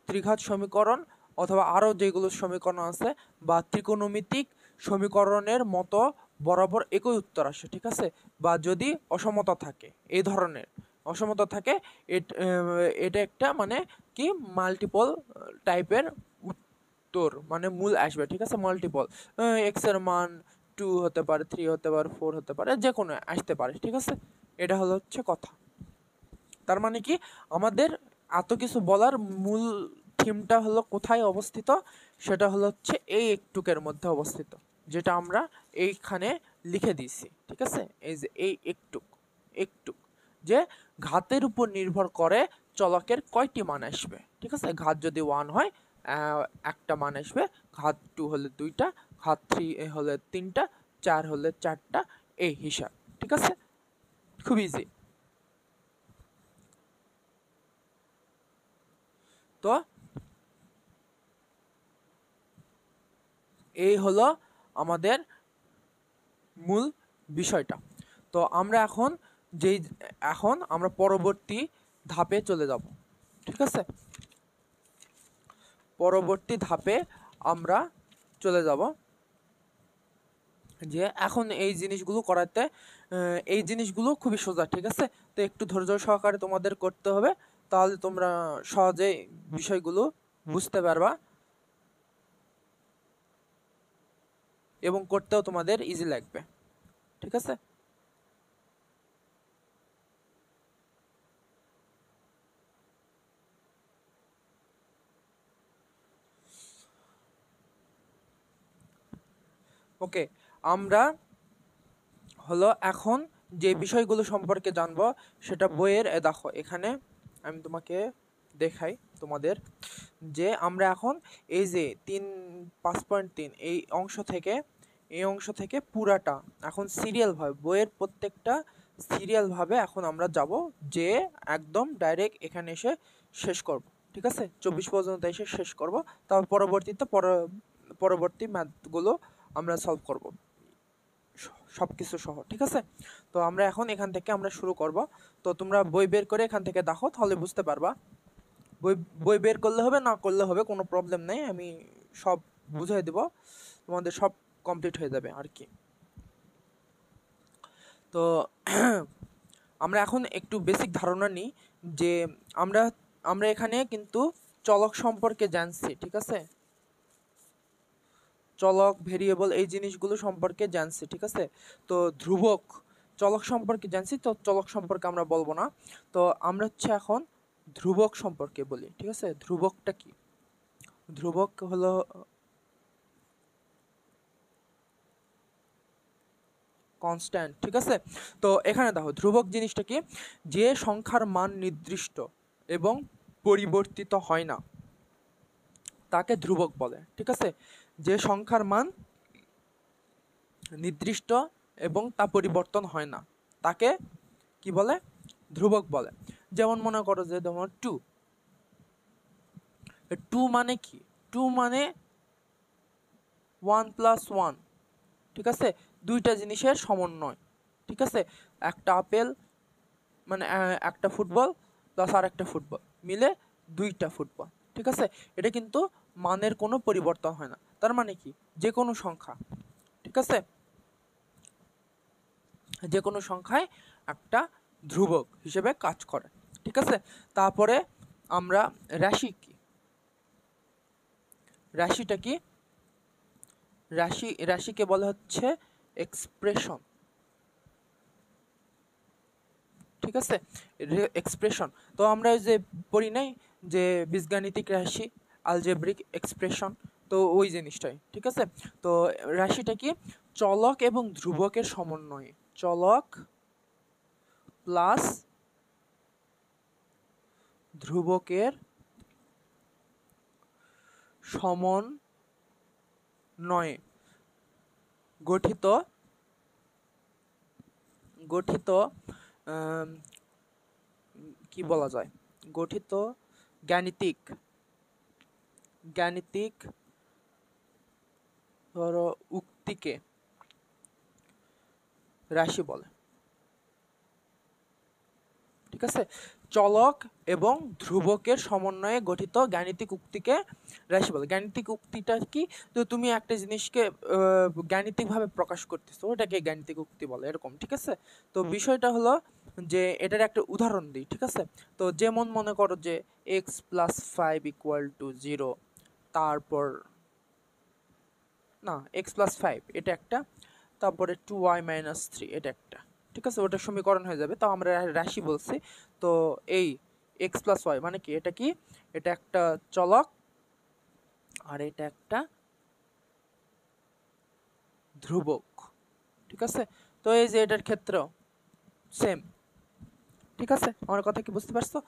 ত্রিঘাত সমীকরণ অথবা আরো যেগুলো সমীকরণ আছে বা ত্রিকোণমিতিক সমীকরণের মতো বরাবর একই উত্তর আসে, ঠিক আছে, বা যদি অসমতা থাকে, এই ধরনের অসমতা থাকে, এটা একটা মানে কি মাল্টিপল টাইপের উত্তর মানে মূল আসবে, ঠিক আছে, মাল্টিপল, এক্স এর মান 2 হতে পারে, 3 হতে পারে, 4 হতে পারে, যে কোনো আসতে পারে, ঠিক আছে। এটা হচ্ছে কথা। তার মানে কি, আমাদের এত কিছু বলার মূল থিমটা হলো কোথায় অবস্থিত, সেটা হচ্ছে এই একটুকের মধ্যে অবস্থিত, যেটা আমরা এইখানে লিখে দিয়েছি, ঠিক আছে, এই যে এই একটুক যে ঘাতের উপর নির্ভর করে চলকের কয়টি মান আসবে, ঠিক আছে, ঘাত যদি 1 হয় একটা মান আসবে, ঘাত 2 হলে 2টা, ঘাত 3 হলে 3টা, 4 হলে 4টা, এই হিসাব, ঠিক আছে, খুব ইজি। তো এই হলো আমাদের মূল বিষয়টা। তো আমরা এখন আমরা পরবর্তী ধাপে চলে যাব, ঠিক আছে, পরবর্তী ধাপে আমরা চলে যাব যে এখন এই জিনিসগুলো করাতে, এই জিনিসগুলো খুবই সোজা, ঠিক আছে। তো একটু ধৈর্য সহকারে তোমাদের করতে হবে, তাহলে তোমরা সহজেই বিষয়গুলো বুঝতে পারবা এবং করতেও তোমাদের ইজি লাগবে, ঠিক আছে। ওকে, আমরা হলো এখন যে বিষয়গুলো সম্পর্কে জানবো সেটা বইয়ের, দেখো এখানে আমি তোমাকে দেখাই তোমাদের, যে আমরা এখন এই যে 5.3 এই অংশ থেকে পুরাটা এখন সিরিয়াল ভাবে, বইয়ের প্রত্যেকটা সিরিয়াল ভাবে এখন আমরা যাব, যে একদম ডাইরেক্ট এখানে এসে শেষ করব, ঠিক আছে, 24 পর্যন্ত এসে শেষ করব, তারপর পরবর্তীতে পরবর্তী ম্যাথগুলো আমরা সলভ করব সবকিছু সহ, ঠিক আছে। তো আমরা এখন এখান থেকে আমরা শুরু করব। তো তোমরা বই বের করে এখান থেকে দেখো, তাহলে বুঝতে পারবা। বই বই বের করলে হবে, না করলে হবে, কোনো প্রবলেম নেই, আমি সব বুঝিয়ে দেব, তোমাদের সব কমপ্লিট হয়ে যাবে আর কি। তো আমরা এখন একটু বেসিক ধারণা নিই, যে আমরা আমরা এখানে কিন্তু চলক সম্পর্কে জানছি, ঠিক আছে, চলক ভেরিয়েবল এই জিনিসগুলো সম্পর্কে জানছি, ঠিক আছে। তো ধ্রুবক চলক সম্পর্কে জানছি, তো চলক সম্পর্কে আমরা বলবো না। তো আমরা এখন ধ্রুবক সম্পর্কে বলি, ঠিক আছে। ধ্রুবকটা কি? ধ্রুবক হলো কনস্ট্যান্ট, ঠিক আছে। তো এখানে দেখো ধ্রুবক জিনিসটা কি, যে সংখ্যার মান নির্দিষ্ট এবং পরিবর্তিত হয় না তাকে ধ্রুবক বলে, ঠিক আছে। যে সংখ্যার মান নির্দিষ্ট এবং তা পরিবর্তন হয় না তাকে কি বলে, ধ্রুবক বলে। যেমন মনে করো যে তোমার 2 মানে কি, 2 মানে 1 + 1, ঠিক আছে, দুইটা জিনিসের সমন্বয়, ঠিক আছে। একটা আপেল মানে একটা ফুটবল প্লাস আর একটা ফুটবল মিলে 2টা ফুটবল, ঠিক আছে। এটা কিন্তু মানের কোনো পরিবর্তন হয় না, তার মানে কি যে কোনো সংখ্যা, ঠিক আছে, যে কোনো সংখ্যায় একটা ধ্রুবক হিসেবে কাজ করে, ঠিক আছে। তারপরে আমরা রাশি কি, রাশিটা কি, রাশিকে বলা হচ্ছে এক্সপ্রেশন, ঠিক আছে, এক্সপ্রেশন। তো আমরা যে পড়ি নাই যে বীজগাণিতিক রাশি, আলজেব্রিক এক্সপ্রেশন, তো ওই জিনিসটাই, ঠিক আছে। তো রাশিটা কি, চলক এবং ধ্রুবকের সমন্বয়ে, চলক প্লাস ধ্রুবকের সমন্বয়ে গঠিত কি বলা যায়, গঠিত জ্ঞানিতিক ধরো উক্তিকে রাশি বলে, ঠিক আছে। চলক এবং ধ্রুবকের সমন্বয়ে গঠিত গাণিতিক উক্তিকে রাশি বলে। গাণিতিক উক্তিটা কি, তো তুমি একটা জিনিসকে গাণিতিকভাবে প্রকাশ করতেছো, ওটাকে গাণিতিক উক্তি বলে, এরকম, ঠিক আছে। তো বিষয়টা হলো যে এটার একটা উদাহরণ দিই, ঠিক আছে। তো যেমন মনে করো যে x + 5 = 0, তারপর না x + 5 এটা একটা, তারপরে 2y - 3 এটা একটা, ঠিক আছে, ওটা সমীকরণ হয়ে যাবে। তো আমরা রাশি বলছি, তো এই x + y মানে কি, এটা কি, এটা একটা চলক আর এটা একটা ধ্রুবক, ঠিক আছে। তো এই যে এটার ক্ষেত্রেও সেম, ঠিক আছে, আমার কথা কি বুঝতে পারছো?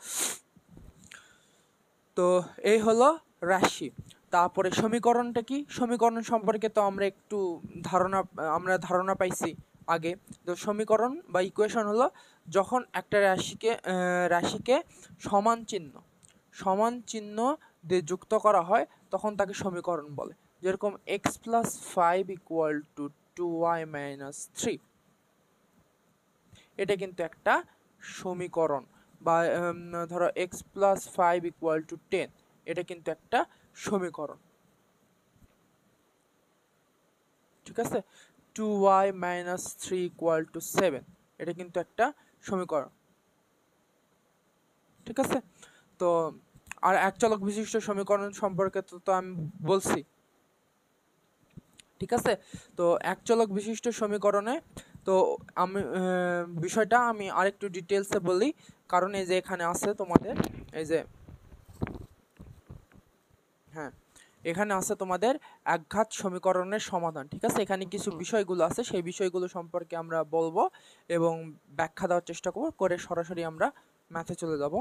তো এই হলো রাশি। তারপরে সমীকরণটা কি, সমীকরণ সম্পর্কে তো আমরা একটু ধারণা পাইছি আগে। তো সমীকরণ বা ইকুয়েশন হলো যখন একটা রাশিকে সমান চিহ্ন দিয়ে যুক্ত করা হয় তখন তাকে সমীকরণ বলে। যেরকম x + 5 = 2y - 3, এটা কিন্তু একটা সমীকরণ। বা ধরো x + 5 = 10, এটা কিন্তু একটা সমীকরণ, ঠিক আছে। 2y - 3 = 7, এটা কিন্তু একটা সমীকরণ, ঠিক আছে। তো আর এক চলক বিশিষ্ট সমীকরণ সম্পর্কে তো আমি বলছি, ঠিক আছে। তো এক চলক বিশিষ্ট সমীকরণে তো আমি বিষয়টা আমি আরেকটু ডিটেলসে বলি, কারণ এই যে এখানে আছে তোমাদের, এই যে হ্যাঁ, এখানে আছে তোমাদের একঘাত সমীকরণের সমাধান, ঠিক আছে। এখানে কিছু বিষয়গুলো আছে, সেই বিষয়গুলো সম্পর্কে আমরা বলবো এবং ব্যাখ্যা দেওয়ার চেষ্টা করে সরাসরি আমরা ম্যাথে চলে যাব।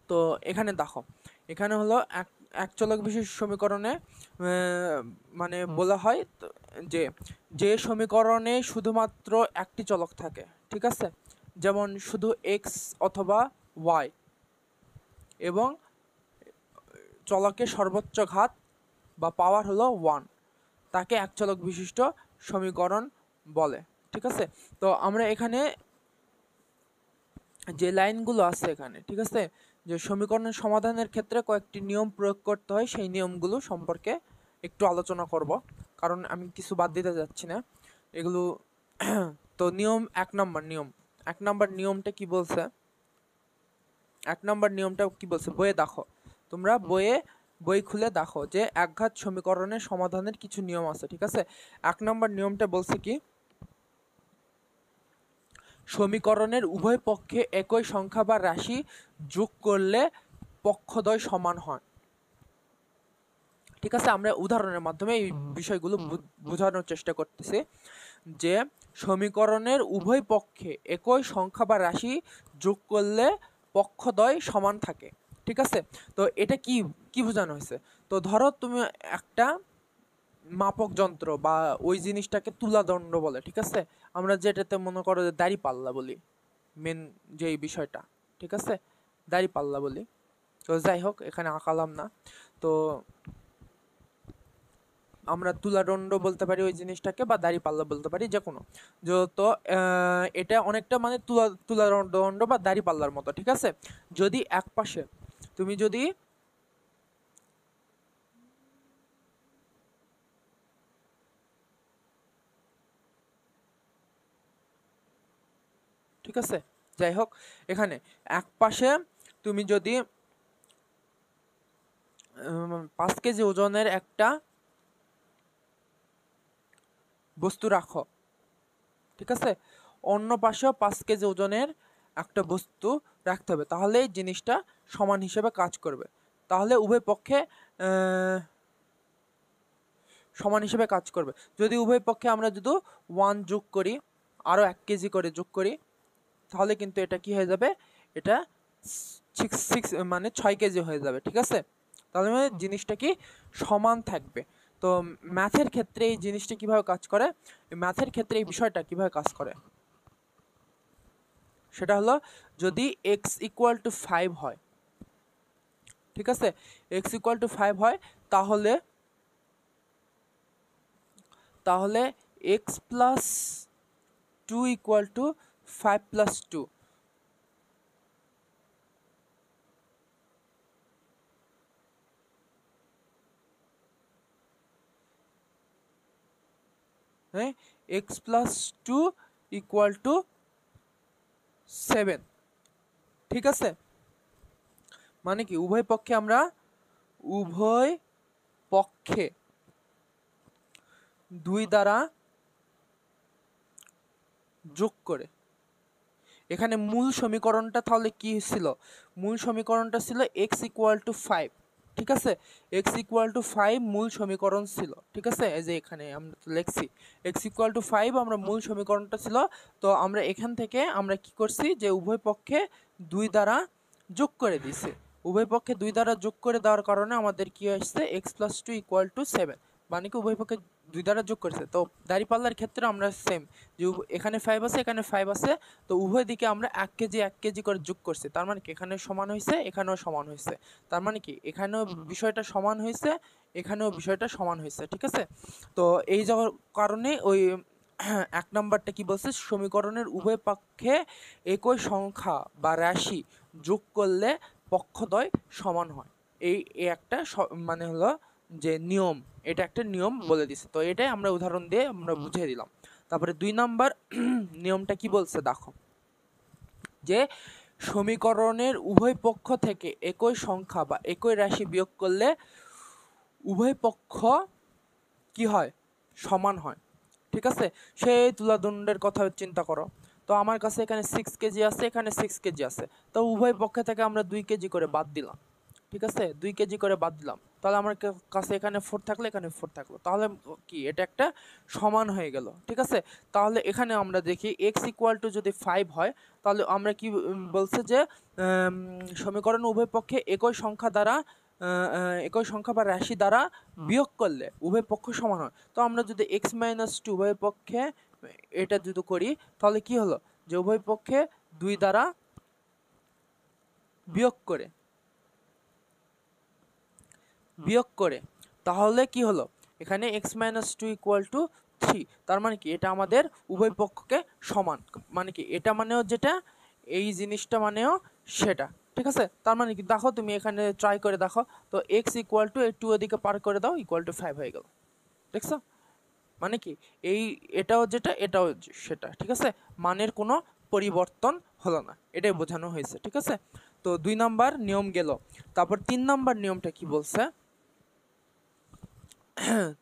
তো এখানে দেখো, এখানে হলো এক চলক বিশিষ্ট সমীকরণে মানে বলা হয় যে সমীকরণে শুধুমাত্র একটি চলক থাকে, ঠিক আছে, যেমন শুধু x অথবা y, এবং চলকের সর্বোচ্চ ঘাত বা পাওয়ার হলো 1, তাকে এক চলক বিশিষ্ট সমীকরণ বলে, ঠিক আছে। তো আমরা এখানে যে লাইনগুলো আছে এখানে, ঠিক আছে, যে সমীকরণের সমাধানের ক্ষেত্রে কয়েকটি নিয়ম প্রয়োগ করতে হয়, সেই নিয়মগুলো সম্পর্কে একটু আলোচনা করব, কারণ আমি কিছু বাদ দিতে যাচ্ছি না এগুলো। তো এক নম্বর নিয়মটা কি বলছে, বইয়ে দেখো, তোমরা বই খুলে দেখো যে একঘাত সমীকরণের সমাধানের কিছু নিয়ম আছে, ঠিক আছে। 1 নম্বর নিয়মটা বলছে কি, সমীকরণের উভয় পক্ষে একই সংখ্যা বা রাশি যোগ করলে পক্ষদ্বয় সমান হয়, ঠিক আছে, আমরা উদাহরণের মাধ্যমে এই বিষয়গুলো বোঝানোর চেষ্টা করতেছি যে সমীকরণের উভয় পক্ষে একই সংখ্যা বা রাশি যোগ করলে পক্ষদ্বয় সমান থাকে। ঠিক আছে, তো এটা কি কি বোঝানো হয়েছে? তো ধরো তুমি একটা মাপক যন্ত্র বা ওই জিনিসটাকে তুলাদণ্ড বলে, ঠিক আছে, আমরা যেটাতে মনে করো যে দাড়ি পাল্লা বলি, মেন যে বিষয়টা, ঠিক আছে, দাড়ি পাল্লা বলি। তো যাই হোক, এখানে আঁকালাম না। তো আমরা তুলাদণ্ড বলতে পারি ওই জিনিসটাকে, বা দাড়ি পাল্লা বলতে পারি, যে কোনো। তো এটা অনেকটা মানে তুলাদণ্ড বা দাড়ি পাল্লার মতো, ঠিক আছে। যদি এক পাশে তুমি যদি ঠিক আছে, যাই হোক, এখানে এক পাশে তুমি যদি 5 কেজি ওজনের একটা বস্তু রাখো, ঠিক আছে, অন্য পাশেও 5 কেজি ওজনের একটা বস্তু রাখতে হবে, তাহলে এই জিনিসটা সমান হিসেবে কাজ করবে। তাহলে উভয় পক্ষে সমান হিসেবে কাজ করবে। যদি উভয় পক্ষে আমরা যদি 1 যোগ করি, আরও 1 কেজি করে যোগ করি, তাহলে কিন্তু এটা কি হয়ে যাবে, এটা 6 মানে 6 কেজি হয়ে যাবে, ঠিক আছে। তাহলে মানে জিনিসটা কি সমান থাকবে। তো ম্যাথের ক্ষেত্রে এই জিনিসটা কিভাবে কাজ করে, ম্যাথের ক্ষেত্রে এই বিষয়টা কিভাবে কাজ করে সেটা হলো, যদি x ইকুয়াল টু 5 হয়, ঠিক আছে, x ইকুয়াল টু 5 হয়, তাহলে তাহলে x plus 2 equal to 5 plus 2, হ্যাঁ, x প্লাস 2 ইকুয়াল টু 7, ঠিক আছে। মানে কি উভয় পক্ষে আমরা উভয় পক্ষে 2 দ্বারা যোগ করে, এখানে মূল সমীকরণটা তাহলে কি ছিল, মূল সমীকরণটা ছিল x ইকুয়াল টু 5, ঠিক আছে, x ইকুয়াল টু 5 মূল সমীকরণ ছিল, ঠিক আছে। এই যে এখানে আমরা লিখছি x ইকুয়াল টু 5 আমরা মূল সমীকরণটা ছিল। তো আমরা এখান থেকে আমরা কি করছি, যে উভয় পক্ষে 2 দ্বারা যোগ করে দিছি, উভয় পক্ষে 2 দ্বারা যোগ করে দেওয়ার কারণে আমাদের কি আসছে, x প্লাস 2 ইকুয়াল টু 7, মানে কি উভয় পক্ষে 2 দ্বারা যোগ করেছে। তো দাঁড়িপাল্লার ক্ষেত্রে আমরা সেম, যে এখানে 5 আছে, এখানে 5 আছে, তো উভয় দিকে আমরা 1 কেজি 1 কেজি করে যোগ করছি, তার মানে কি এখানে সমান হয়েছে, এখানেও সমান হয়েছে, তার মানে কি এখানেও বিষয়টা সমান হয়েছে, এখানেও বিষয়টা সমান হয়েছে, ঠিক আছে। তো এই যাওয়ার কারণে ওই 1 নাম্বারটা কি বলছে, সমীকরণের উভয় পক্ষে একই সংখ্যা বা রাশি যোগ করলে পক্ষদ্বয় সমান হয়। এই একটা মানে হলো যে নিয়ম, এটা একটা নিয়ম বলে দিছে। তো এটাই আমরা উদাহরণ দিয়ে আমরা বুঝিয়ে দিলাম। তারপরে 2 নাম্বার নিয়মটা কি বলছে দেখো, যে সমীকরণের উভয় পক্ষ থেকে একই সংখ্যা বা একই রাশি বিয়োগ করলে উভয় পক্ষ কি হয়, সমান হয়, ঠিক আছে। সেই তুলাদণ্ডের কথা চিন্তা করো। তো আমার কাছে এখানে 6 কেজি আছে, এখানে 6 কেজি আছে, তো উভয় পক্ষ থেকে আমরা 2 কেজি করে বাদ দিলাম, ঠিক আছে, 2 কেজি করে বাদ দিলাম, তাহলে আমার কাছে এখানে 4 থাকলো, এখানে 4 থাকলো, তাহলে কি এটা একটা সমান হয়ে গেল, ঠিক আছে। তাহলে এখানে আমরা দেখি x ইকুয়াল টু যদি 5 হয়, তাহলে আমরা কি বলছে, যে সমীকরণ উভয় পক্ষে একই সংখ্যা দ্বারা একই সংখ্যা বা রাশি দ্বারা বিয়োগ করলে উভয় পক্ষ সমান হয়। তো আমরা যদি x মাইনাস 2 উভয় পক্ষে এটা যদি করি, তাহলে কি হলো, যে উভয় পক্ষে 2 দ্বারা বিয়োগ করে তাহলে কি হলো, এখানে x মাইনাস 2 ইকুয়াল টু 3, তার মানে কি এটা আমাদের উভয় পক্ষকে সমান, মানে কি এটা মানেও যেটা, এই জিনিসটা মানেও সেটা, ঠিক আছে। তার মানে কি দেখো, তুমি এখানে ট্রাই করে দেখো, তো x ইকুয়াল টু 2 ওদিকে পার করে দাও, ইকুয়াল টু 5 হয়ে গেল, দেখছো, মানে কি এই এটাও যেটা, এটাও সেটা, ঠিক আছে, মানের কোনো পরিবর্তন হলো না, এটাই বোঝানো হয়েছে, ঠিক আছে। তো 2 নাম্বার নিয়ম গেল। তারপর 3 নাম্বার নিয়মটা কি বলছে,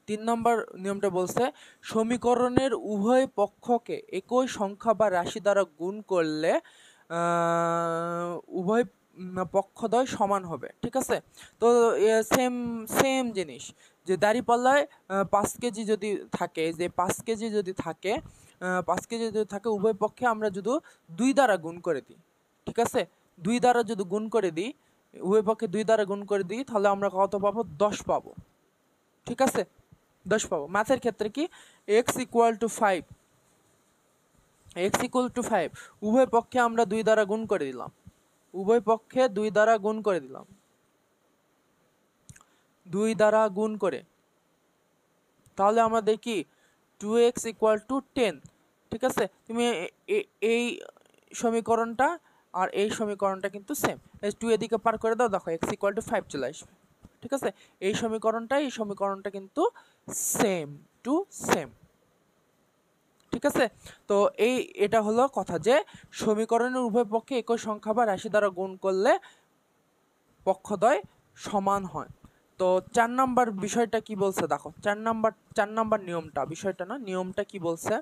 3 নম্বর নিয়মটা বলছে, সমীকরণের উভয় পক্ষকে একই সংখ্যা বা রাশি দ্বারা গুণ করলে উভয় পক্ষদ্বয় সমান হবে, ঠিক আছে। তো সেম সেম জিনিস, যে দাঁড়িপাল্লায় 5 কেজি যদি থাকে, যে 5 কেজি যদি থাকে 5 কেজি যদি থাকে, উভয় পক্ষে আমরা যদি 2 দ্বারা গুণ করে দিই, ঠিক আছে, 2 দ্বারা যদি গুণ করে দিই, উভয় পক্ষে 2 দ্বারা গুণ করে দিই, তাহলে আমরা কত পাবো? 10 পাবো, ঠিক আছে, 10 পাবো। ম্যাথের ক্ষেত্রে কি x equal to 5, x equal to 5 উভয় পক্ষে আমরা 2 দ্বারা গুণ করে দিলাম, উভয় পক্ষে 2 দ্বারা গুণ করে দিলাম, 2 দ্বারা গুণ করে, তাহলে আমরা দেখি 2x ইকুয়াল টু 10, ঠিক আছে। তুমি এই সমীকরণটা আর এই সমীকরণটা কিন্তু সেম, 2 এদিকে পার করে দাও, দেখো x ইকুয়াল টু 5 চলে আসবে, ঠিক আছে। এই সমীকরণটা কিন্তু সেম টু সেম, ঠিক আছে। তো এটা হলো কথা, যে সমীকরণের উভয় পক্ষে একই সংখ্যা বা রাশি দ্বারা গুণ করলে পক্ষদ্বয় সমান হয়। তো 4 নাম্বার বিষয়টা কি বলছে দেখো, 4 নাম্বার নিয়মটা, বিষয়টা না, নিয়মটা কি বলছে।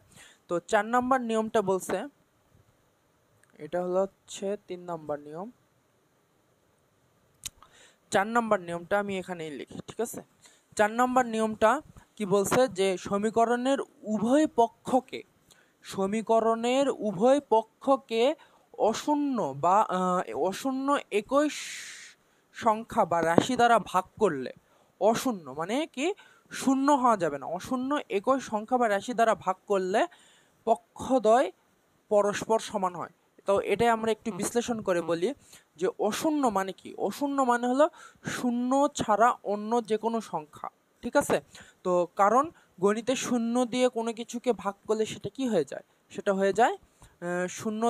তো 4 নাম্বার নিয়মটা বলছে, এটা হচ্ছে 3 নাম্বার নিয়ম, 4 নাম্বার নিয়মটা আমি এখানেই লিখি, ঠিক আছে। 4 নাম্বার নিয়মটা কি বলছে, যে সমীকরণের উভয় পক্ষকে অশূন্য একই সংখ্যা বা রাশি দ্বারা ভাগ করলে, অশূন্য মানে কি শূন্য হওয়া যাবে না, অশূন্য একই সংখ্যা বা রাশি দ্বারা ভাগ করলে পক্ষদ্বয় পরস্পর সমান হয়। তো এটাই আমরা একটু বিশ্লেষণ করে বলি, যে অশূন্য মানে কি? অশূন্য মানে হলো শূন্য ছাড়া অন্য যে কোনো সংখ্যা, ঠিক আছে। তো কারণ গণিতে শূন্য দিয়ে কোনো কিছুকে ভাগ করলে সেটা কি হয়ে যায়? সেটা হয়ে যায় শূন্য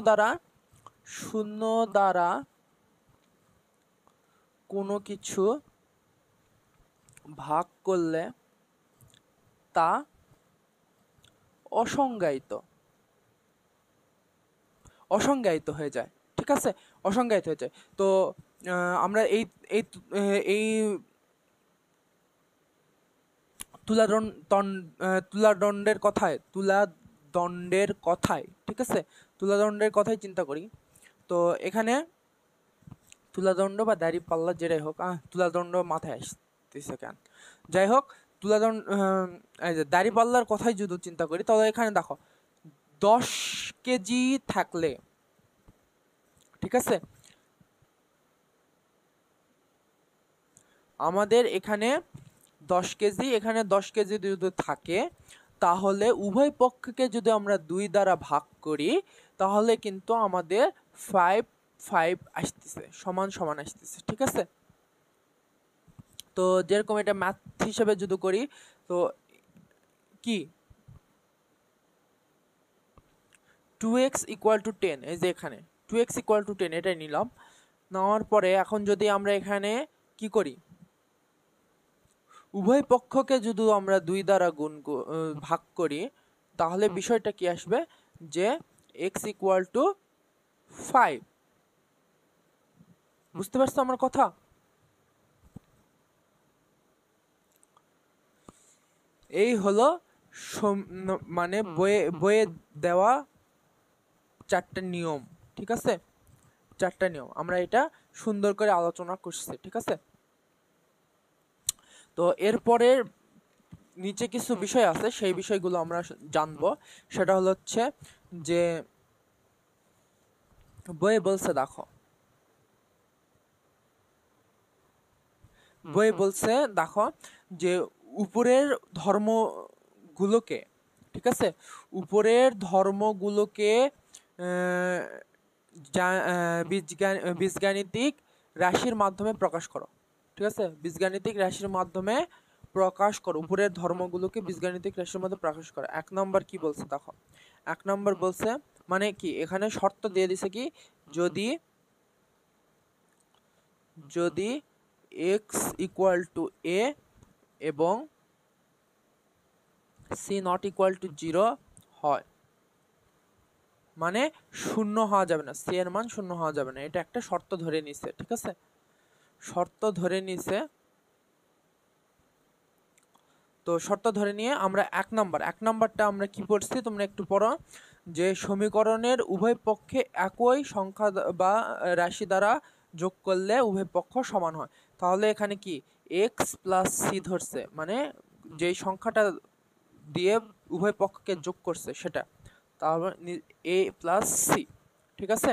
দ্বারা কোনো কিছু ভাগ করলে তা অসংজ্ঞায়িত হয়ে যায়, ঠিক আছে, অসংজ্ঞায়িত হয়ে যায়। তো আমরা এই এই তুলাদণ্ডের কথায়, ঠিক আছে, তুলাদণ্ডের কথাই চিন্তা করি। তো এখানে তুলাদণ্ড বা দাঁড়িপাল্লা যেটাই হোক, তুলাদণ্ড মাথায় আসতেছে কেন, যাই হোক, দাঁড়িপাল্লার কথাই যদি চিন্তা করি, তাহলে এখানে দেখো 10 কেজি থাকলে, ঠিক আছে, আমাদের এখানে 10 কেজি, এখানে 10 কেজি যদি থাকে, তাহলে উভয় পক্ষকে যদি আমরা 2 দ্বারা ভাগ করি, তাহলে কিন্তু আমাদের 5 আসতেছে, সমান সমান আসতেছে, ঠিক আছে। তো যেরকম এটা ম্যাথ হিসেবে যদি করি, তো কি 2x ইকুয়াল টু 10, এই যে এখানে 2x ইকুয়াল টু 10 এটাই নিলাম, নেওয়ার পরে এখন যদি আমরা এখানে কি করি, উভয় পক্ষকে যদি আমরা 2 দ্বারা ভাগ করি, তাহলে বিষয়টা কি আসবে, যে x ইকুয়াল টু 5, বুঝতে পারছো আমার কথা? এই হলো মানে বইয়ে দেওয়া 4টা নিয়ম, ঠিক আছে, 4টা নিয়ম আমরা এটা সুন্দর করে আলোচনা করছি, ঠিক আছে। তো এরপরে নিচে কিছু বিষয় আছে, সেই বিষয়গুলো আমরা জানবো। সেটা হচ্ছে যে বইয়ে বলছে, দেখো বইয়ে বলছে, দেখো যে উপরের ধর্মগুলোকে, ঠিক আছে, উপরের ধর্মগুলোকে বীজগাণিতিক রাশির মাধ্যমে প্রকাশ করো, ঠিক আছে, বীজগাণিতিক রাশির মাধ্যমে প্রকাশ করো, উপরের ধর্মগুলোকে বীজগাণিতিক রাশির মধ্যে প্রকাশ করো। 1 নম্বর কি বলছে দেখো, 1 নম্বর বলছে, মানে কি এখানে শর্ত দিয়ে দিছে কি, যদি x ইকুয়াল টু a এবং c নট ইকুয়াল টু 0 হয়, মানে শূন্য হওয়া যাবে না, c এর মান শূন্য হওয়া যাবে না, এটা একটা শর্ত ধরে নিছে, ঠিক আছে, শর্ত ধরে নিছে। তো শর্ত ধরে নিয়ে আমরা 1 নাম্বারটা আমরা কি পড়ছি, তোমরা একটু পড়ো, যে সমীকরণের উভয় পক্ষে একই সংখ্যা বা রাশি দ্বারা যোগ করলে উভয় পক্ষ সমান হয়। তাহলে এখানে কি এক্স প্লাস সি ধরছে, মানে যেই সংখ্যাটা দিয়ে উভয় পক্ষকে যোগ করছে সেটা, তাহলে এ প্লাস সি। ঠিক আছে,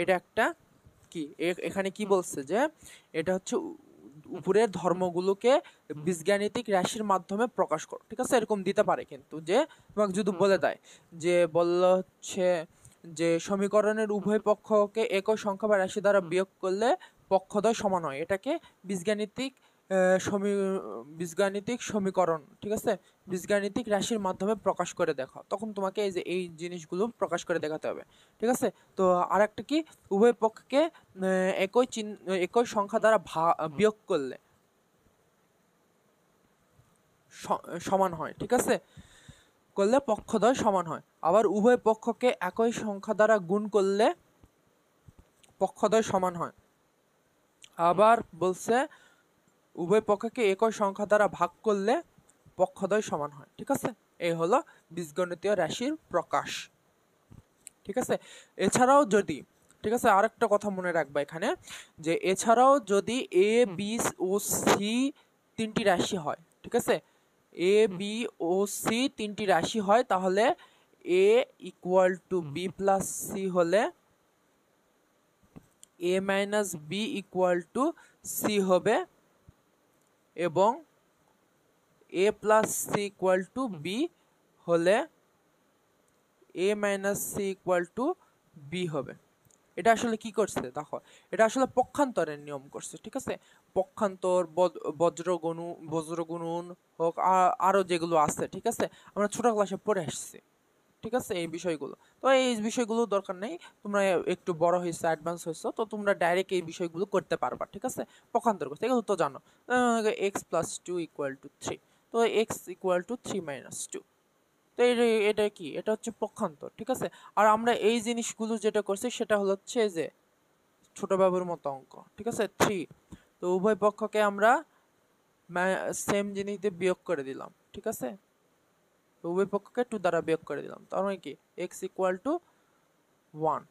এটা একটা কি এখানে কি বলছে যে এটা হচ্ছে উপরের ধর্মগুলোকে বীজগাণিতিক রাশির মাধ্যমে প্রকাশ করো। ঠিক আছে, এরকম দিতে পারে, কিন্তু যে তোমাকে যদি বলে দেয় যে বলল হচ্ছে যে সমীকরণের উভয় পক্ষকে একই সংখ্যা বা রাশি দ্বারা বিয়োগ করলে পক্ষদ্বয় সমান হয়, এটাকে বীজগাণিতিক বীজগাণিতিক সমীকরণ, ঠিক আছে, বীজগাণিতিক রাশির মাধ্যমে প্রকাশ করে দেখো, তখন তোমাকে এই যে এই জিনিসগুলো প্রকাশ করে দেখাতে হবে। ঠিক আছে, তো আর একটা কি, উভয় পক্ষকে একই সংখ্যা দ্বারা বিয়োগ করলে সমান হয়। ঠিক আছে, করলে পক্ষদ্বয় সমান হয়। আবার উভয় পক্ষকে একই সংখ্যা দ্বারা গুণ করলে পক্ষদ্বয় সমান হয়। আবার বলছে উভয় পক্ষকে একই সংখ্যা দ্বারা ভাগ করলে পক্ষদ্বয় সমান হয়। ঠিক আছে, এই হলো বীজগণিতীয় রাশির প্রকাশ। ঠিক আছে, এছাড়াও যদি, ঠিক আছে, আরেকটা কথা মনে রাখবা এখানে, যে এছাড়াও যদি এ বি ও সি তিনটি রাশি হয়, ঠিক আছে, এ বি ও সি তিনটি রাশি হয়, তাহলে A equal to B plus C হলে A minus B equal to C হবে, এবং A plus C equal to B হলে A minus C equal to B হবে। এটা আসলে কি করছে দেখো, এটা আসলে পক্ষান্তরের নিয়ম করছে। ঠিক আছে, পক্ষান্তর, বজ্রগুণন হোক, আরো যেগুলো আছে, ঠিক আছে, আমরা ছোট ক্লাসে পড়ে আসছি। ঠিক আছে, এই বিষয়গুলো, তো এই বিষয়গুলো দরকার নেই, তোমরা একটু বড় হয়েছে, অ্যাডভান্স হয়েছে, তো তোমরা ডাইরেক্ট এই বিষয়গুলো করতে পারবা। ঠিক আছে, পক্ষান্তর করতে এগুলো তো জানো, x plus two equal to three, তো x equal to three minus two, তো এটা কি, এটা হচ্ছে পক্ষান্তর। ঠিক আছে, আর আমরা এই জিনিসগুলো যেটা করছি সেটা হচ্ছে যে ছোট বাবুর মতো অঙ্ক। ঠিক আছে, থ্রি, তো উভয় পক্ষকে আমরা সেম জিনিস দিয়ে বিয়োগ করে দিলাম। ঠিক আছে, তো উভয় পক্ষকে টু দ্বারা বিয়োগ করে দিলাম, তার মানে কি এক্স ইকুয়াল টু ওয়ান।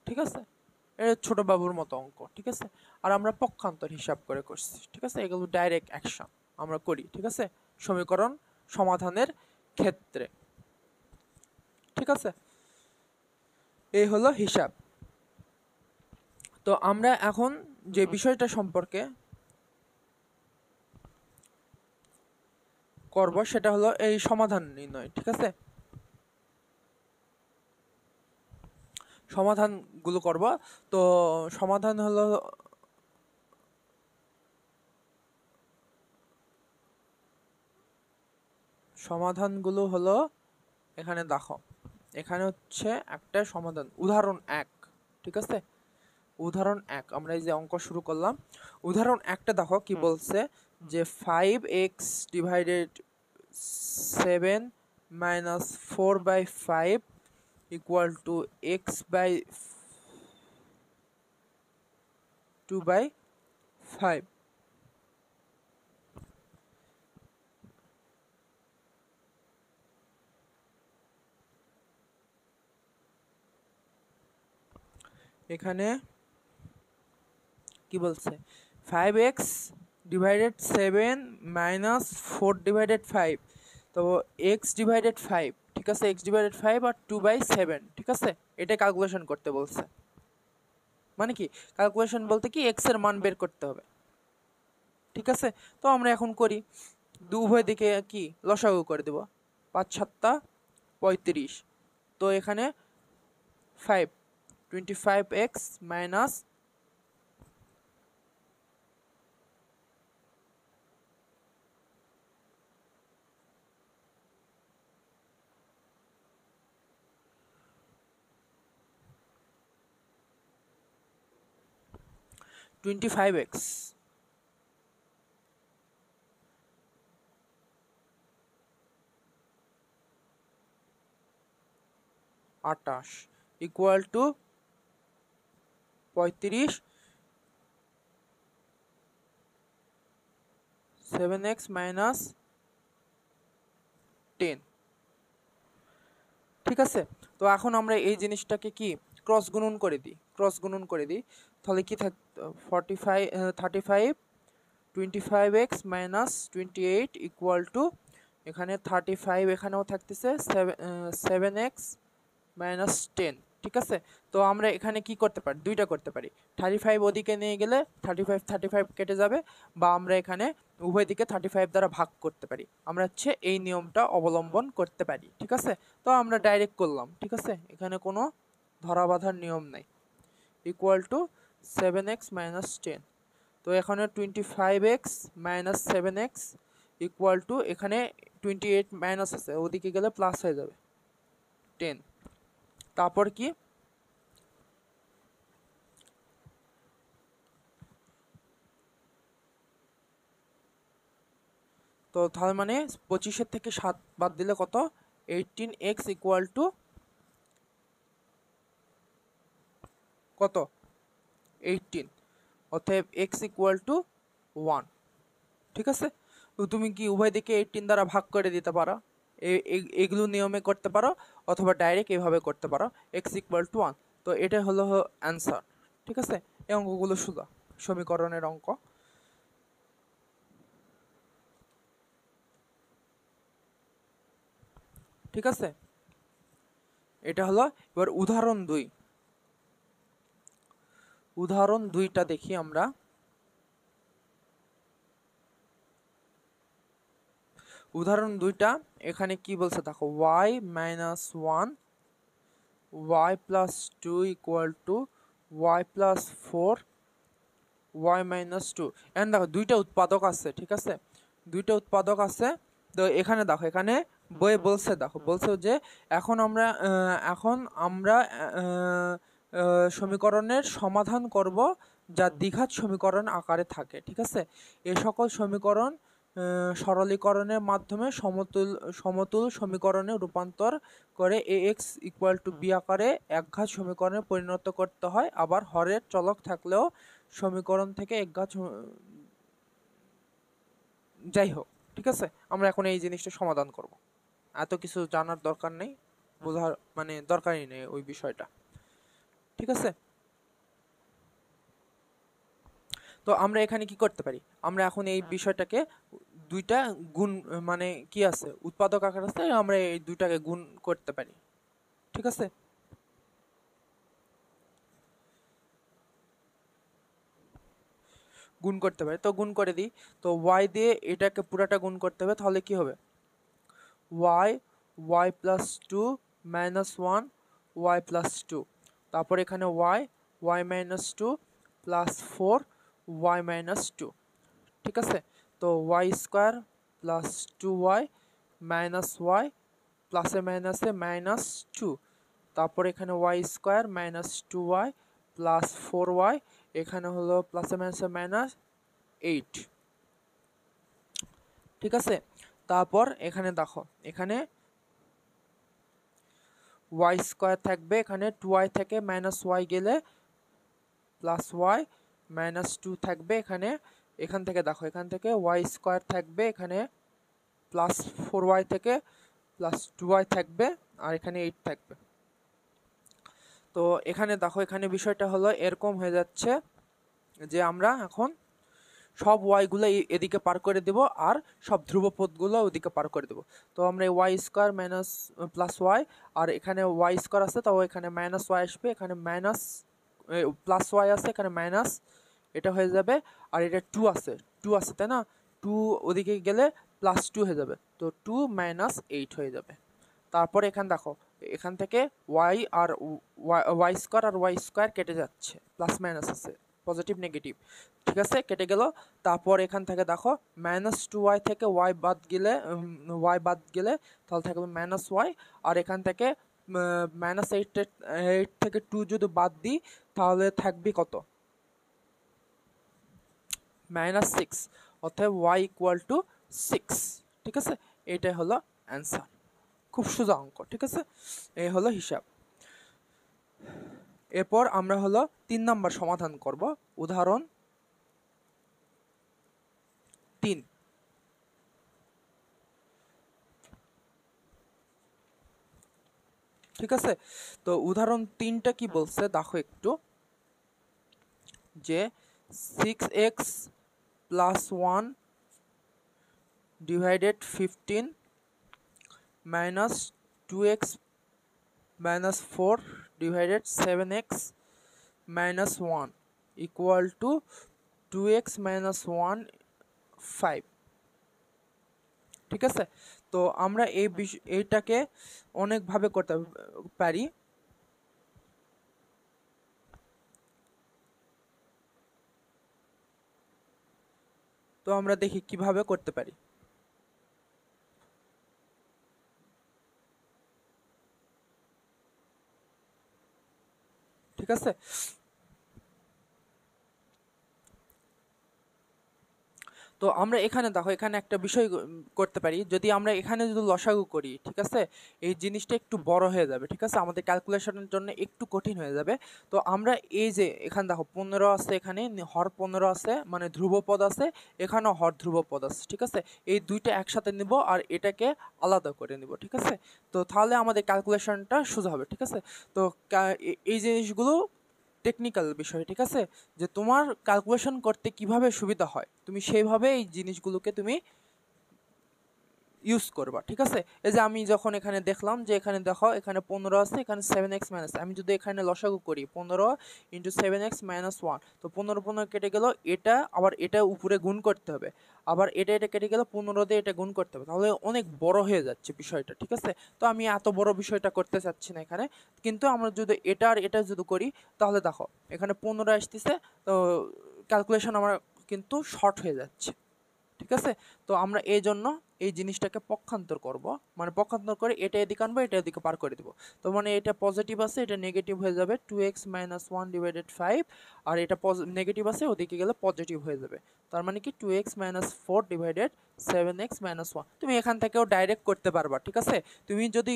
ঠিক আছে, এটা ছোট বাবুর মতো অঙ্ক। ঠিক আছে, আর আমরা পক্ষান্তর হিসাব করে করছি। ঠিক আছে, এগুলো ডাইরেক্ট অ্যাকশন আমরা করি। ঠিক আছে, সমীকরণ সমাধানের ক্ষেত্রে। ঠিক আছে, এই হলো হিসাব। তো আমরা এখন যে বিষয়টা সম্পর্কে করব সেটা হলো এই সমাধান নির্ণয়। ঠিক আছে, সমাধানগুলো করব। তো সমাধান হলো, সমাধানগুলো হলো এখানে দেখো, এখানে হচ্ছে একটা সমাধান, উদাহরণ এক। ঠিক আছে, উদাহরণ এক, আমরা এই যে অঙ্ক শুরু করলাম, উদাহরণ একটা দেখো কি বলছে, যে 5x divided 7 minus 4/5 equal to x/2/5। এখানে কি বলছে, 5x ডিভাইডেড 7 মাইনাস 4/5, তো x/5, ঠিক আছে, x/5 আর 2/7। ঠিক আছে, এটা ক্যালকুলেশন করতে বলছে, মানে কি ক্যালকুলেশন বলতে কি x এর মান বের করতে হবে। ঠিক আছে, তো আমরা এখন করি, উভয় দিকে কি লসাগু করে দেব, 5 7 35, তো এখানে 5 25x minus 25x 28 equal to 35 7x minus 10। ঠিক আছে, তো এখন আমরা এই জিনিসটাকে কি ক্রস গুণন করে দিই তাহলে কি থাক 35 25x মাইনাস 28 ইকুয়াল টু এখানে 35 এখানেও থাকতেছে 7x মাইনাস 10। ঠিক আছে, তো আমরা এখানে কি করতে পারি, দুইটা করতে পারি। 35 ওদিকে নিয়ে গেলে 35 কেটে যাবে, বা আমরা এখানে উভয় দিকে 35 দ্বারা ভাগ করতে পারি। আমরা হচ্ছে এই নিয়মটা অবলম্বন করতে পারি। ঠিক আছে, তো আমরা ডাইরেক্ট করলাম। ঠিক আছে, এখানে কোনো ধরা বাঁধার নিয়ম নাই। Equal to 7x minus 10। তো এখানে 25x minus 7x equal to এখানে 28 মাইনাস আছে, ওদিকে গেলে প্লাস হয়ে যাবে 10। তারপর কি তো তার মানে 25 থেকে 7 বাদ দিলে কত, 18x ইকুয়াল টু কত 18, অতএব x ইকুয়াল টু 1। ঠিক আছে, তো তুমি কি উভয় দিকে 18 দ্বারা ভাগ করে দিতে পারো, এগুলো নিয়মে করতে পারো, অথবা ডাইরেক্ট এভাবে করতে পারো, x ইকুয়াল টু 1। তো এটা হলো অ্যান্সার। ঠিক আছে, এই অঙ্কগুলো সোজা সমীকরণের অঙ্ক। ঠিক আছে, এটা হলো। এবার উদাহরণ 2টা দেখি আমরা। উদাহরণ 2টা এখানে কি বলছে দেখো, y minus 1 y plus 2 equal to y plus 4 y minus 2। এখন দেখো দুইটা উৎপাদক আছে। ঠিক আছে, দুইটা উৎপাদক আছে। তো এখানে দেখো, এখানে বইয়ে বলছে, দেখো বলছে যে এখন আমরা সমীকরণের সমাধান করব যা দ্বিঘাত সমীকরণ আকারে থাকে। ঠিক আছে, এ সকল সমীকরণ সরলীকরণের মাধ্যমে সমতুল সমীকরণে রূপান্তর করে ax ইকুয়াল টু b আকারে একঘাত সমীকরণে পরিণত করতে হয়। আবার হরের চলক থাকলেও সমীকরণ থেকে একঘাত যাই হোক। ঠিক আছে, আমরা এখন এই জিনিসটা সমাধান করব। এত কিছু জানার দরকার নেই, বোঝার মানে দরকারই নেই ওই বিষয়টা। ঠিক আছে, তো আমরা এখানে কি করতে পারি, আমরা এখন এই বিষয়টাকে দুইটা গুণ মানে কি আছে উৎপাদক আকার আছে, আমরা এই দুইটাকে গুণ করতে পারি। ঠিক আছে, গুণ করতে পারি, তো গুণ করে দিই। তো y দিয়ে এটাকে পুরাটা গুণ করতে হবে, তাহলে কি হবে, y plus 2 minus 1 y plus 2, তারপর এখানে y minus 2 plus 4 y minus 2। ঠিক আছে, তো y square plus 2y minus y প্লাসে মাইনাসে মাইনাস 2, তারপর এখানে y square minus 2y plus 4y, এখানে হলো প্লাসে মাইনাসে মাইনাস 8। ঠিক আছে, তারপর এখানে দেখো, এখানে y স্কোয়ার থাকবে, এখানে 2y থেকে মাইনাস y গেলে প্লাস y মাইনাস 2 থাকবে, এখান থেকে দেখো, এখান থেকে y স্কোয়ার থাকবে, এখানে প্লাস 4y থেকে প্লাস 2y থাকবে, আর এখানে 8 থাকবে। তো এখানে দেখো, এখানে বিষয়টা হলো এরকম হয়ে যাচ্ছে যে আমরা এখন সব y গুলো এদিকে পার করে দেব, আর সব ধ্রুবপদগুলো ওদিকে পার করে দেব। তো আমরা y square minus plus y, আর এখানে y স্কোয়ার আছে, তাও এখানে মাইনাস y আসবে, এখানে মাইনাস প্লাস y আছে, এখানে মাইনাস, এটা হয়ে যাবে। আর এটা 2 আছে তাই না, 2 ওদিকে গেলে প্লাস 2 হয়ে যাবে, তো 2 মাইনাস 8 হয়ে যাবে। তারপর এখান দেখো, এখান থেকে y আর y স্কোয়ার আর y স্কোয়ার কেটে যাচ্ছে, প্লাস মাইনাস আছে, পজিটিভ নেগেটিভ। ঠিক আছে, কেটে গেল। তারপর এখান থেকে দেখো মাইনাস 2y থেকে y বাদ গেলে তাহলে থাকবে মাইনাস y, আর এখান থেকে মাইনাস 8 থেকে 2 যদি বাদ দিই তাহলে থাকবে কত, মাইনাস 6, অতএব y ইকুয়াল টু 6। ঠিক আছে, এটাই হলো অ্যান্সার। খুব সোজা অঙ্ক। ঠিক আছে, এই হলো হিসাব। এরপর আমরা হলো 3 নাম্বার সমাধান করব। উদাহরণ 3। ঠিক আছে। তো উদাহরণ 3টা কি বলছে দেখো একটু, যে 6x plus 1 divided 15 minus 2x minus 4 divided 7x minus 1 equal to 2x minus 1 5। ঠিক আছে। তো আমরা এইটাকে অনেকভাবে করতে পারি। তো আমরা দেখি কিভাবে করতে পারি। ঠিক আছে। তো আমরা এখানে দেখো, এখানে একটা বিষয় করতে পারি, যদি আমরা এখানে যদি লসাগু করি, ঠিক আছে, এই জিনিসটা একটু বড় হয়ে যাবে। ঠিক আছে, আমাদের ক্যালকুলেশনের জন্য একটু কঠিন হয়ে যাবে। তো আমরা এই যে এখানে দেখো 15 আছে, এখানে হর 15 আছে, মানে ধ্রুবপদ আছে, এখানেও হর ধ্রুবপদ আছে। ঠিক আছে, এই দুইটা একসাথে নিব আর এটাকে আলাদা করে নিব। ঠিক আছে, তো তাহলে আমাদের ক্যালকুলেশনটা সোজা হবে। ঠিক আছে, তো এই জিনিসগুলো টেকনিক্যাল বিষয়। ঠিক আছে, যে তোমার ক্যালকুলেশন করতে কিভাবে সুবিধা হয় তুমি সেইভাবে এই জিনিসগুলোকে তুমি ইউজ করবা। ঠিক আছে, এই যে আমি যখন এখানে দেখলাম যে এখানে দেখো এখানে 15 আছে, এখানে 7x মাইনাস, আমি যদি এখানে লসাগু করি 15 ইন্টু 7x মাইনাস 1, তো 15 কেটে গেল, এটা আবার এটা উপরে গুণ করতে হবে, আবার এটা কেটে গেল, 15 দিয়ে এটা গুণ করতে হবে, তাহলে অনেক বড় হয়ে যাচ্ছে বিষয়টা। ঠিক আছে, তো আমি এত বড় বিষয়টা করতে চাচ্ছি না এখানে, কিন্তু আমরা যদি এটা আর এটা যদি করি, তাহলে দেখো এখানে 15 আসতেছে, তো ক্যালকুলেশন আমার কিন্তু শর্ট হয়ে যাচ্ছে। ঠিক আছে, তো আমরা এই জন্য এই জিনিসটাকে পক্ষান্তর করব, মানে পক্ষান্তর করে এটা এদিকে আনবো, এটা এদিকে পার করে দিব। তো মানে এটা পজিটিভ আছে, এটা নেগেটিভ হয়ে যাবে, 2x মাইনাস 1 ডিভাইডেড 5, আর এটা নেগেটিভ আছে, ওদিকে গেলে পজিটিভ হয়ে যাবে। তার মানে কি 2x minus 4 divided 7x minus 1। তুমি এখান থেকেও ডাইরেক্ট করতে পারবা। ঠিক আছে, তুমি যদি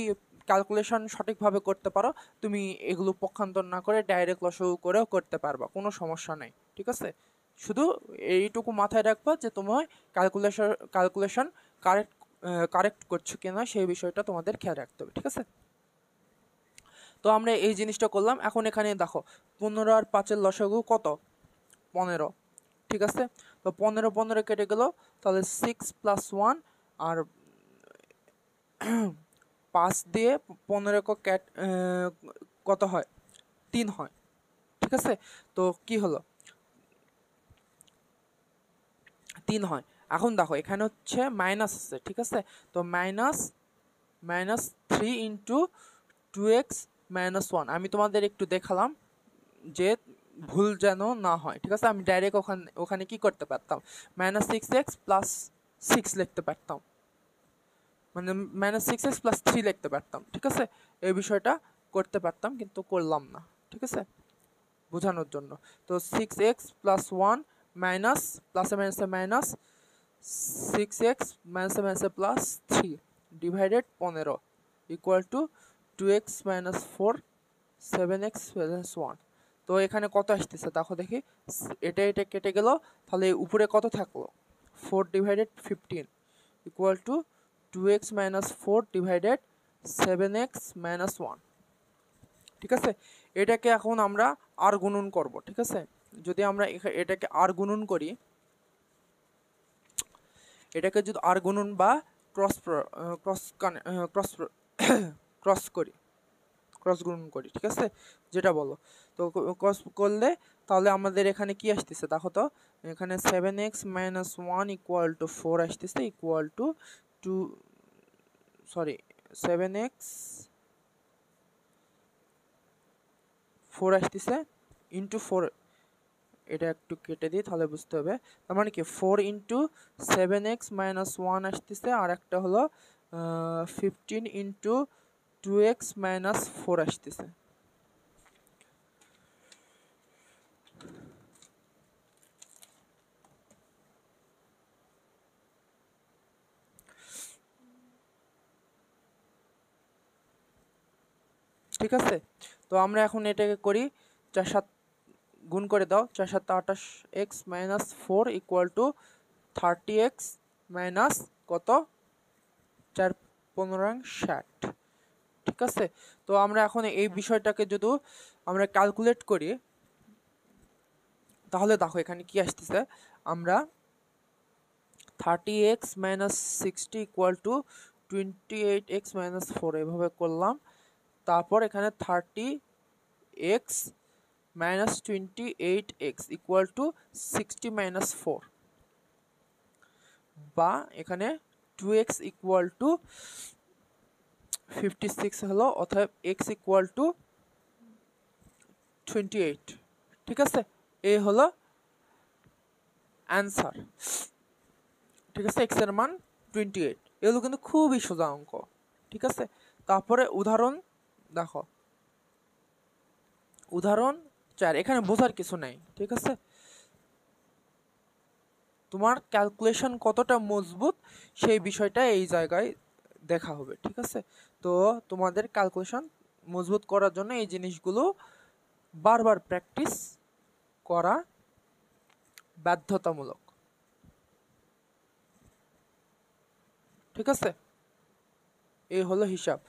ক্যালকুলেশন সঠিকভাবে করতে পারো, তুমি এগুলো পক্ষান্তর না করে ডাইরেক্ট লসাগু করেও করতে পারবা, কোনো সমস্যা নেই। ঠিক আছে, শুধু এইটুকু মাথায় রাখবা যে তোমার ক্যালকুলেশন কারেক্ট করছো কিনা সেই বিষয়টা তোমাদের খেয়াল রাখতে হবে। ঠিক আছে, তো আমরা এই জিনিসটা করলাম। এখন এখানে দেখো 15 আর 5-এর লসাগু কত? 15। ঠিক আছে, তো 15 কেটে গেল, তাহলে 6 প্লাস 1, আর 5 দিয়ে 15 কত হয়? 3 হয়। ঠিক আছে, তো কি হলো? 3 হয়। এখন দেখো এখানে হচ্ছে মাইনাস আছে। ঠিক আছে, তো মাইনাস 3 ইন্টু 2x মাইনাস 1, আমি তোমাদের একটু দেখালাম যে ভুল যেন না হয়। ঠিক আছে, আমি ডাইরেক্ট ওখানে কি করতে পারতাম, মাইনাস 6x প্লাস 6 লিখতে পারতাম, মানে মাইনাস 6x প্লাস 3 লিখতে পারতাম। ঠিক আছে, এই বিষয়টা করতে পারতাম, কিন্তু করলাম না। ঠিক আছে, বোঝানোর জন্য। তো 6x প্লাস 1 মাইনাস প্লাসে মাইনাসে মাইনাস 6x মাইনাসে মাইনাসে plus 3 divided 15 equal to 2x minus 4 7x minus 1। তো এখানে কত আসতেছে দেখো দেখি, এটা কেটে গেল, তাহলে উপরে কত থাকলো? 4 divided 15 equal to 2x minus 4 divided 7x minus 1। ঠিক আছে, এটাকে এখন আমরা আর গুণন করব। ঠিক আছে, যদি আমরা এটাকে আর গুণন করি, এটাকে যদি আর গুণন বা ক্রস ক্রস ক্রস করি, ক্রস গুণন করি, ঠিক আছে, যেটা বলো। তো ক্রস করলে তাহলে আমাদের এখানে কি আসতেছে দেখো তো, এখানে 7x মাইনাস 1 ইকুয়াল টু 4 আসতেছে, ইকুয়াল টু 2, সরি 7x 4 আসতেছে ইন্টু 4, এটা একটু কেটে দিই তাহলে বুঝতে হবে। তার মানে কি 4 ইন্টু 7x মাইনাস 1 আসতেছে, আর একটা হলো 15 ইন্টু 2x মাইনাস 4 আসতেছে। ঠিক আছে, তো আমরা এখন এটাকে করি, 4 7 গুণ করে দাও, 4 7 28x minus 4 equal to 30x minus কত, 4 15 60। ঠিক আছে। তো আমরা এখন এই বিষয়টাকে যদি আমরা ক্যালকুলেট করি তাহলে দেখো এখানে কি আসতেছে, আমরা 30x minus 60 equal to 28x minus 4 এভাবে করলাম। তারপর এখানে 30x minus 28x equal to 60 minus 4, বা এখানে 2x ইকুয়াল টু 56 হলো, অর্থাৎ x ইকুয়াল টু 28। ঠিক আছে, এই হলো অ্যান্সার। ঠিক আছে, x এর মান 28। এগুলো কিন্তু খুবই সোজা অঙ্ক। ঠিক আছে, তারপরে উদাহরণ দেখো, উদাহরণ 4। এখানে বোঝার কিছু নাই। ঠিক আছে, তোমার ক্যালকুলেশন কতটা মজবুত সেই বিষয়টা এই জায়গায় দেখা হবে। ঠিক আছে, তো তোমাদের ক্যালকুলেশন মজবুত করার জন্য এই জিনিসগুলো বারবার প্র্যাকটিস করা বাধ্যতামূলক। ঠিক আছে, এই হলো হিসাব।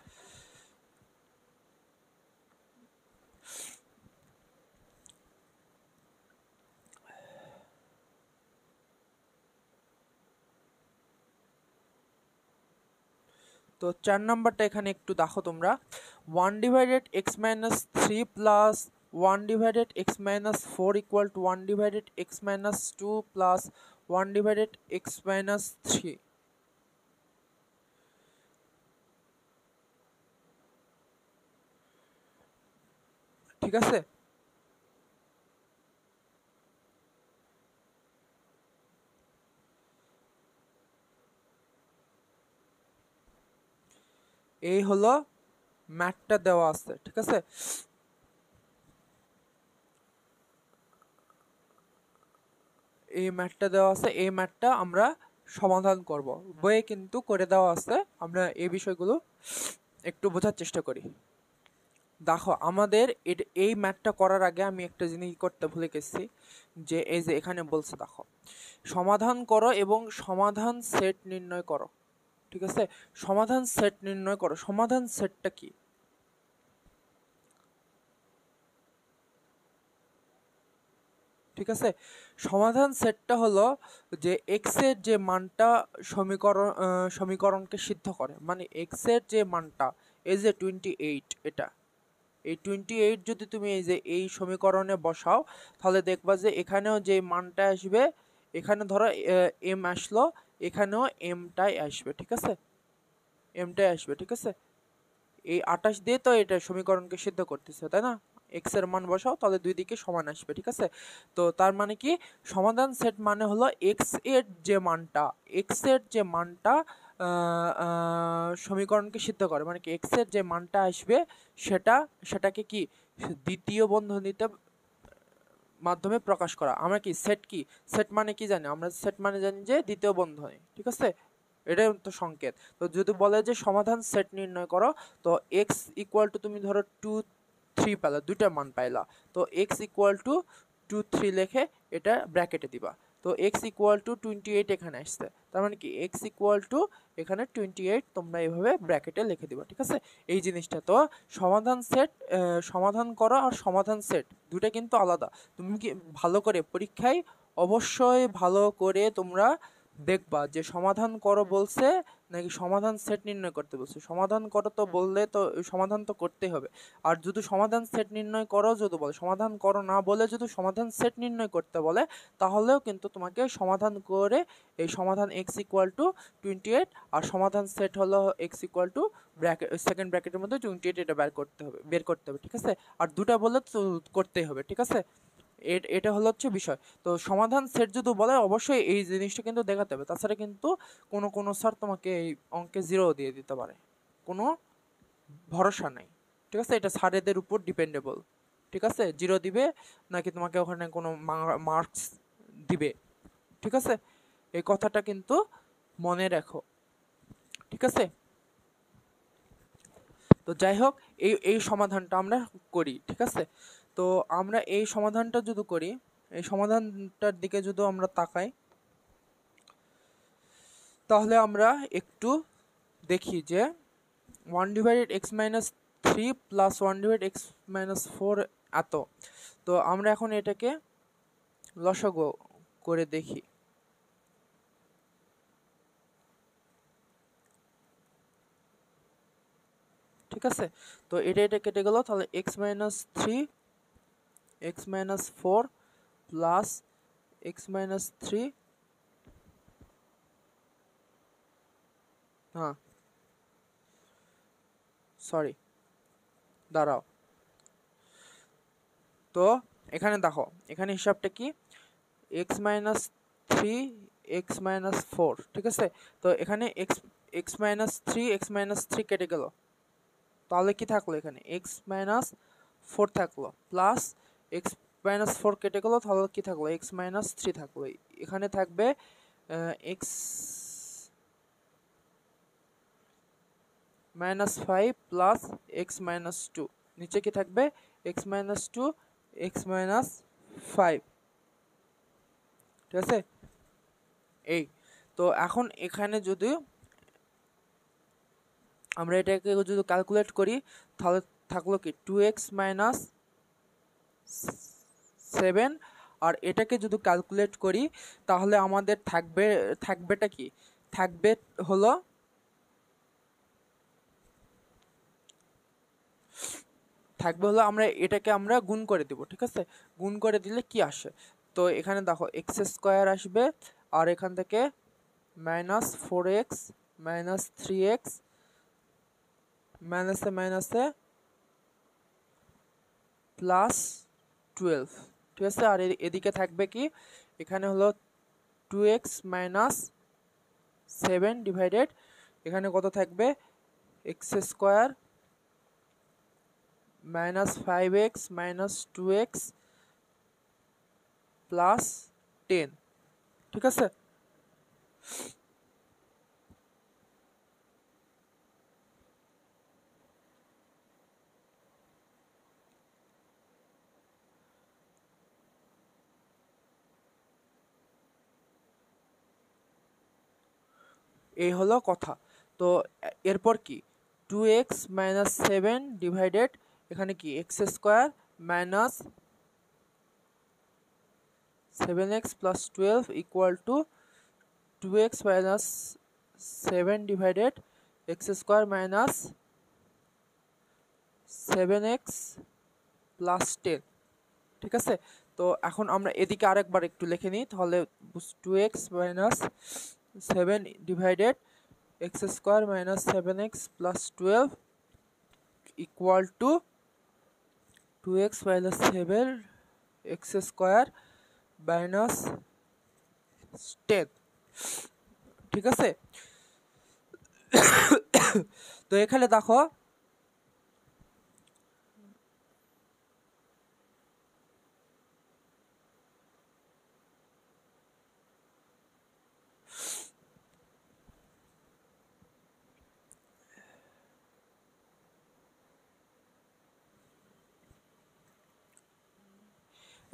তো 4 নাম্বারটা এখানে একটু দেখো তোমরা, 1 divided x minus 3 plus 1 divided x minus 4 equal to 1 divided x minus 2 plus 1 divided x minus 3। ঠিক আছে, এই হলো ম্যাথটা দেওয়া আছে। ঠিক আছে, এই ম্যাথটা দেওয়া আছে, এই ম্যাথটা আমরা সমাধান করব, বইয়ে কিন্তু করে দেওয়া আছে। আমরা এই বিষয়গুলো একটু বোঝার চেষ্টা করি। দেখো, আমাদের এই ম্যাথটা করার আগে আমি একটা জিনিস করতে ভুলে গেছি, যে এই যে এখানে বলছে দেখো, সমাধান করো এবং সমাধান সেট নির্ণয় করো। ঠিক আছে, সমাধান সেট নির্ণয় করো। সমাধান সেটটা কি? ঠিক আছে, সমাধান সেটটা হলো যে এক্স এর যে মানটা সমীকরণকে সিদ্ধ করে, মানে এক্স এর যে মানটা এই যে 28, এটা এই 28 যদি তুমি এই যে এই সমীকরণে বসাও, তাহলে দেখবা যে এখানেও যে মানটা আসবে, এখানে ধরো এম আসলো, এখানেও এমটাই আসবে। ঠিক আছে, এমটাই আসবে। ঠিক আছে, এই 28 দিয়ে তো এটা সমীকরণকে সিদ্ধ করতেছে, তাই না? এক্স এর মান বসাও, তাহলে দুই দিকে সমান আসবে। ঠিক আছে, তো তার মানে কি, সমাধান সেট মানে হলো এক্স এর যে মানটা, এক্স এর যে মানটা সমীকরণকে সিদ্ধ করে, মানে কি এক্স এর যে মানটা আসবে সেটাকে কি দ্বিতীয় বন্ধনীতে মাধ্যমে প্রকাশ করা। আমরা কি সেট, কি সেট মানে কি জানি আমরা? সেট মানে জানি যে দ্বিতীয় বন্ধনী। ঠিক আছে, এটাই তো সংকেত। তো যদি বলে যে সমাধান সেট নির্ণয় করো, তো এক্স ইকুয়াল টু তুমি ধরো 2 3 পেলা, দুইটা মান পাইলা, তো এক্স ইকুয়াল টু 2 3 লিখে এটা ব্র্যাকেটে দিবা। তো এক্স ইকুয়াল টু 28 এখানে আসছে, তার মানে কি এক্স ইকুয়াল টু এখানে 28 তোমরা এইভাবে ব্র্যাকেটে লিখে দিবা। ঠিক আছে, এই জিনিসটা তো সমাধান সেট, সমাধান করো আর সমাধান সেট দুটো কিন্তু আলাদা। তুমি কি ভালো করে পরীক্ষায় অবশ্যই ভালো করে তোমরা দেখবা যে সমাধান করো বলছে নাকি সমাধান সেট নির্ণয় করতে বলছে। সমাধান করো তো বললে তো সমাধান তো করতেই হবে। আর যদি সমাধান সেট নির্ণয় করো যদি বলে, সমাধান করো না বলে যদি সমাধান সেট নির্ণয় করতে বলে, তাহলেও কিন্তু তোমাকে সমাধান করে এই সমাধান এক্স ইকুয়াল টু 28 আর সমাধান সেট হলো x equal two bracket, second ব্র্যাকেটের মধ্যে 28 এটা বের করতে হবে। ঠিক আছে, আর দুটা বলে তো করতেই হবে। ঠিক আছে, এটা হলো হচ্ছে বিষয়। তো সমাধান সেট যদি বলে, অবশ্যই এই জিনিসটা কিন্তু দেখাতে হবে, তাছাড়া কিন্তু কোনো স্যার তোমাকে এই অঙ্কে 0 দিয়ে দিতে পারে, কোনো ভরসা নাই। ঠিক আছে, এটা স্যারেদের উপর ডিপেন্ডেবল। ঠিক আছে, 0 দিবে নাকি তোমাকে ওখানে কোনো মার্কস দিবে। ঠিক আছে, এই কথাটা কিন্তু মনে রাখো। ঠিক আছে, তো যাই হোক, এই সমাধানটা আমরা করি। ঠিক আছে, তো আমরা এই সমাধানটা যদি করি, এই সমাধানটার দিকে যদি আমরা তাকাই, তাহলে আমরা একটু দেখি যে 1/x-3 প্লাস 1/x-4 এত। তো আমরা এখন এটাকে লসাগু করে দেখি। ঠিক আছে, তো এটা কেটে গেল, তাহলে x-3 x-4 প্লাস x-3, হ্যাঁ সরি দাঁড়াও, তো এখানে দেখো এখানে হিসাবটা কি, x-3 x-4, ঠিক আছে। তো এখানে x-3 x-3 কেটে গেল, তাহলে কি থাকলো, এখানে x-4 থাকলো, প্লাস x-4 কেটে গেল, তাহলে কি থাকলো, x-3 থাকলো। এখানে থাকবে x-5 প্লাস x-2, নিচে কি থাকবে, x-2 x-5, ঠিক আছে। এই তো এখন এখানে যদি আমরা এটাকে যদি ক্যালকুলেট করি, তাহলে থাকলো কি 2x - 7, আর এটাকে যদি ক্যালকুলেট করি তাহলে আমাদের থাকবেটা কি, থাকবে হলো আমরা এটাকে আমরা গুণ করে দিব, ঠিক আছে। গুণ করে দিলে কি আসে, তো এখানে দেখো x² আসবে, আর এখান থেকে -4x -3x মাইনাসে মাইনাসে +12, ঠিক আছে। আর এদিকে থাকবে কি, এখানে হলো 2x - 7 ডিভাইডেড, এখানে কত থাকবে, x² -5x -2x +10, ঠিক আছে। এই হলো কথা। তো এরপর কি, 2x - 7 ডিভাইডেড, এখানে কি x² -7x +12 equal to 2x - 7 divided x² -7x +10, ঠিক আছে। তো এখন আমরা এদিকে আরেকবার একটু লিখে নিই, তাহলে 2x - 7 divided x² -7x +12 equal to 2x - 7 x² -10, ঠিক আছে। তো এখানে দেখো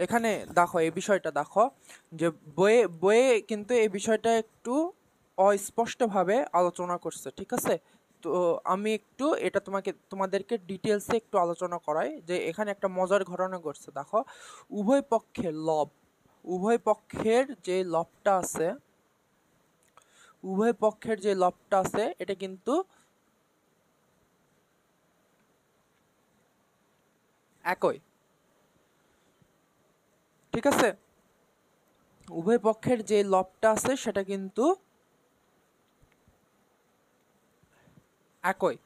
এখানে দেখো এই বিষয়টা দেখো, যে বইয়ে কিন্তু এই বিষয়টা একটু অস্পষ্টভাবে আলোচনা করছে, ঠিক আছে। তো আমি একটু এটা তোমাদেরকে ডিটেলসে একটু আলোচনা করাই, যে এখানে একটা মজার ঘটনা ঘটছে। দেখো, উভয় পক্ষের লব, উভয় পক্ষের যে লবটা আছে, উভয় পক্ষের যে লবটা আছে এটা কিন্তু একই, ঠিক আছে। উভয় পক্ষের যে লবটা আছে সেটা কিন্তু একই,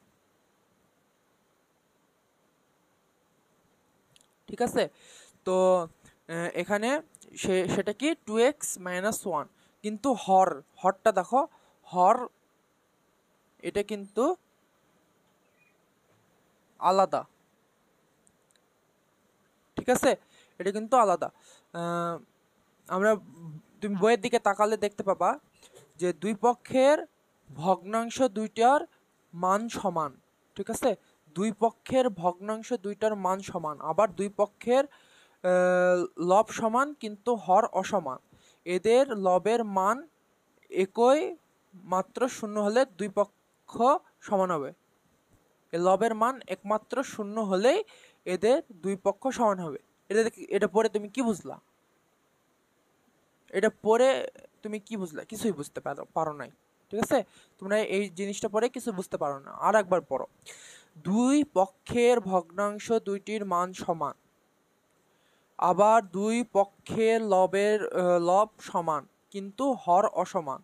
ঠিক আছে। তো এখানে সেটা কি 2x - 1, কিন্তু হরটা দেখো, হর এটা কিন্তু আলাদা, ঠিক আছে, এটা কিন্তু আলাদা। আমরা তুমি বইয়ের দিকে তাকালে দেখতে পাবা যে দুই পক্ষের ভগ্নাংশ দুইটার মান সমান, ঠিক আছে। দুই পক্ষের ভগ্নাংশ দুইটার মান সমান, আবার দুই পক্ষের লব সমান কিন্তু হর অসমান। এদের লবের মান একই, মাত্র শূন্য হলে দুই পক্ষ সমান হবে। এই লবের মান একমাত্র 0 হলেই এদের দুই পক্ষ সমান হবে। এটা পড়ে তুমি কি বুঝলা? এটা পড়ে তুমি কি বুঝলা? কিছুই বুঝতে পারো নাই, ঠিক আছে? তোমরা এই জিনিসটা পড়ে কিছু বুঝতে পারো না। আর একবার পড়ো। দুই পক্ষের ভগ্নাংশ দুইটির মান সমান, আবার দুই পক্ষের লব সমান কিন্তু হর অসমান।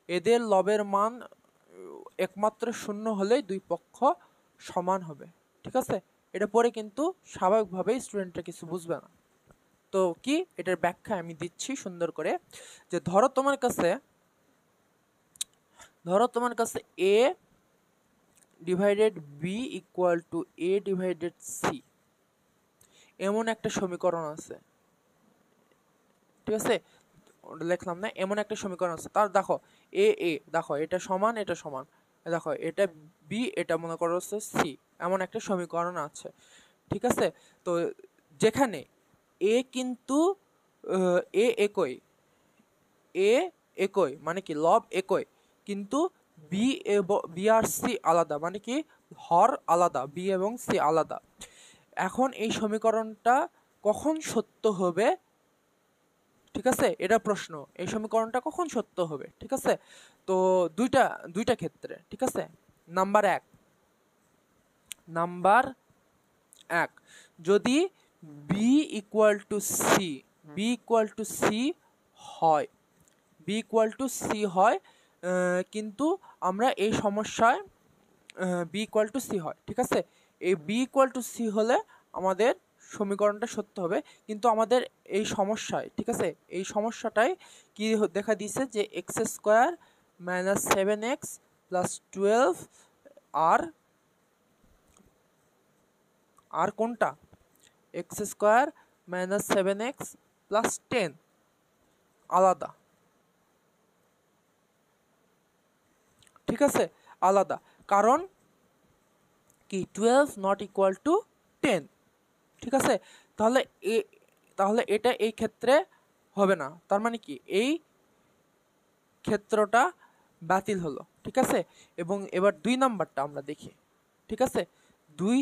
এদের লবের মান একমাত্র 0 হলেই দুই পক্ষ সমান হবে, ঠিক আছে? এটা পড়ে কিন্তু স্বাভাবিকভাবেই স্টুডেন্টরা কিছু বুঝবে না। তো কি এটার ব্যাখ্যা আমি দিচ্ছি সুন্দর করে, যে ধরো তোমার কাছে a divided b equal to a divided c এমন একটা সমীকরণ আছে, ঠিক আছে? লিখলাম না, এমন একটা সমীকরণ আছে। তার দেখো দেখো এটা সমান, এটা সমান, দেখো এটা b, এটা মনে করো হচ্ছে c, এমন একটা সমীকরণ আছে, ঠিক আছে? তো যেখানে a কিন্তু a একই মানে কি লব একই, কিন্তু b আর c আলাদা, মানে কি হর আলাদা, b এবং c আলাদা। এখন এই সমীকরণটা কখন সত্য হবে, ঠিক আছে? এটা প্রশ্ন, এই সমীকরণটা কখন সত্য হবে, ঠিক আছে? তো দুইটা ক্ষেত্রে, ঠিক আছে? নাম্বার এক, যদি b ইকুয়াল টু c হয়, কিন্তু আমরা এই সমস্যায় b ইকুয়াল টু c হয়, ঠিক আছে? এই b ইকুয়াল টু c হলে আমাদের সমীকরণটা সত্য হবে। কিন্তু আমাদের এই সমস্যায়, ঠিক আছে, এই সমস্যাটায় কি দেখা দিয়েছে যে x square minus 7x plus 12 আর কোনটা x square minus 7x plus 10 আলাদা, ঠিক আছে? আলাদা কারণ কি 12 নট ইকুয়াল টু 10, ঠিক আছে? তাহলে এটা এই ক্ষেত্রে হবে না, তার মানে কি এই ক্ষেত্রটা বাতিল হলো, ঠিক আছে? এবং এবার 2 নাম্বারটা আমরা দেখি, ঠিক আছে? 2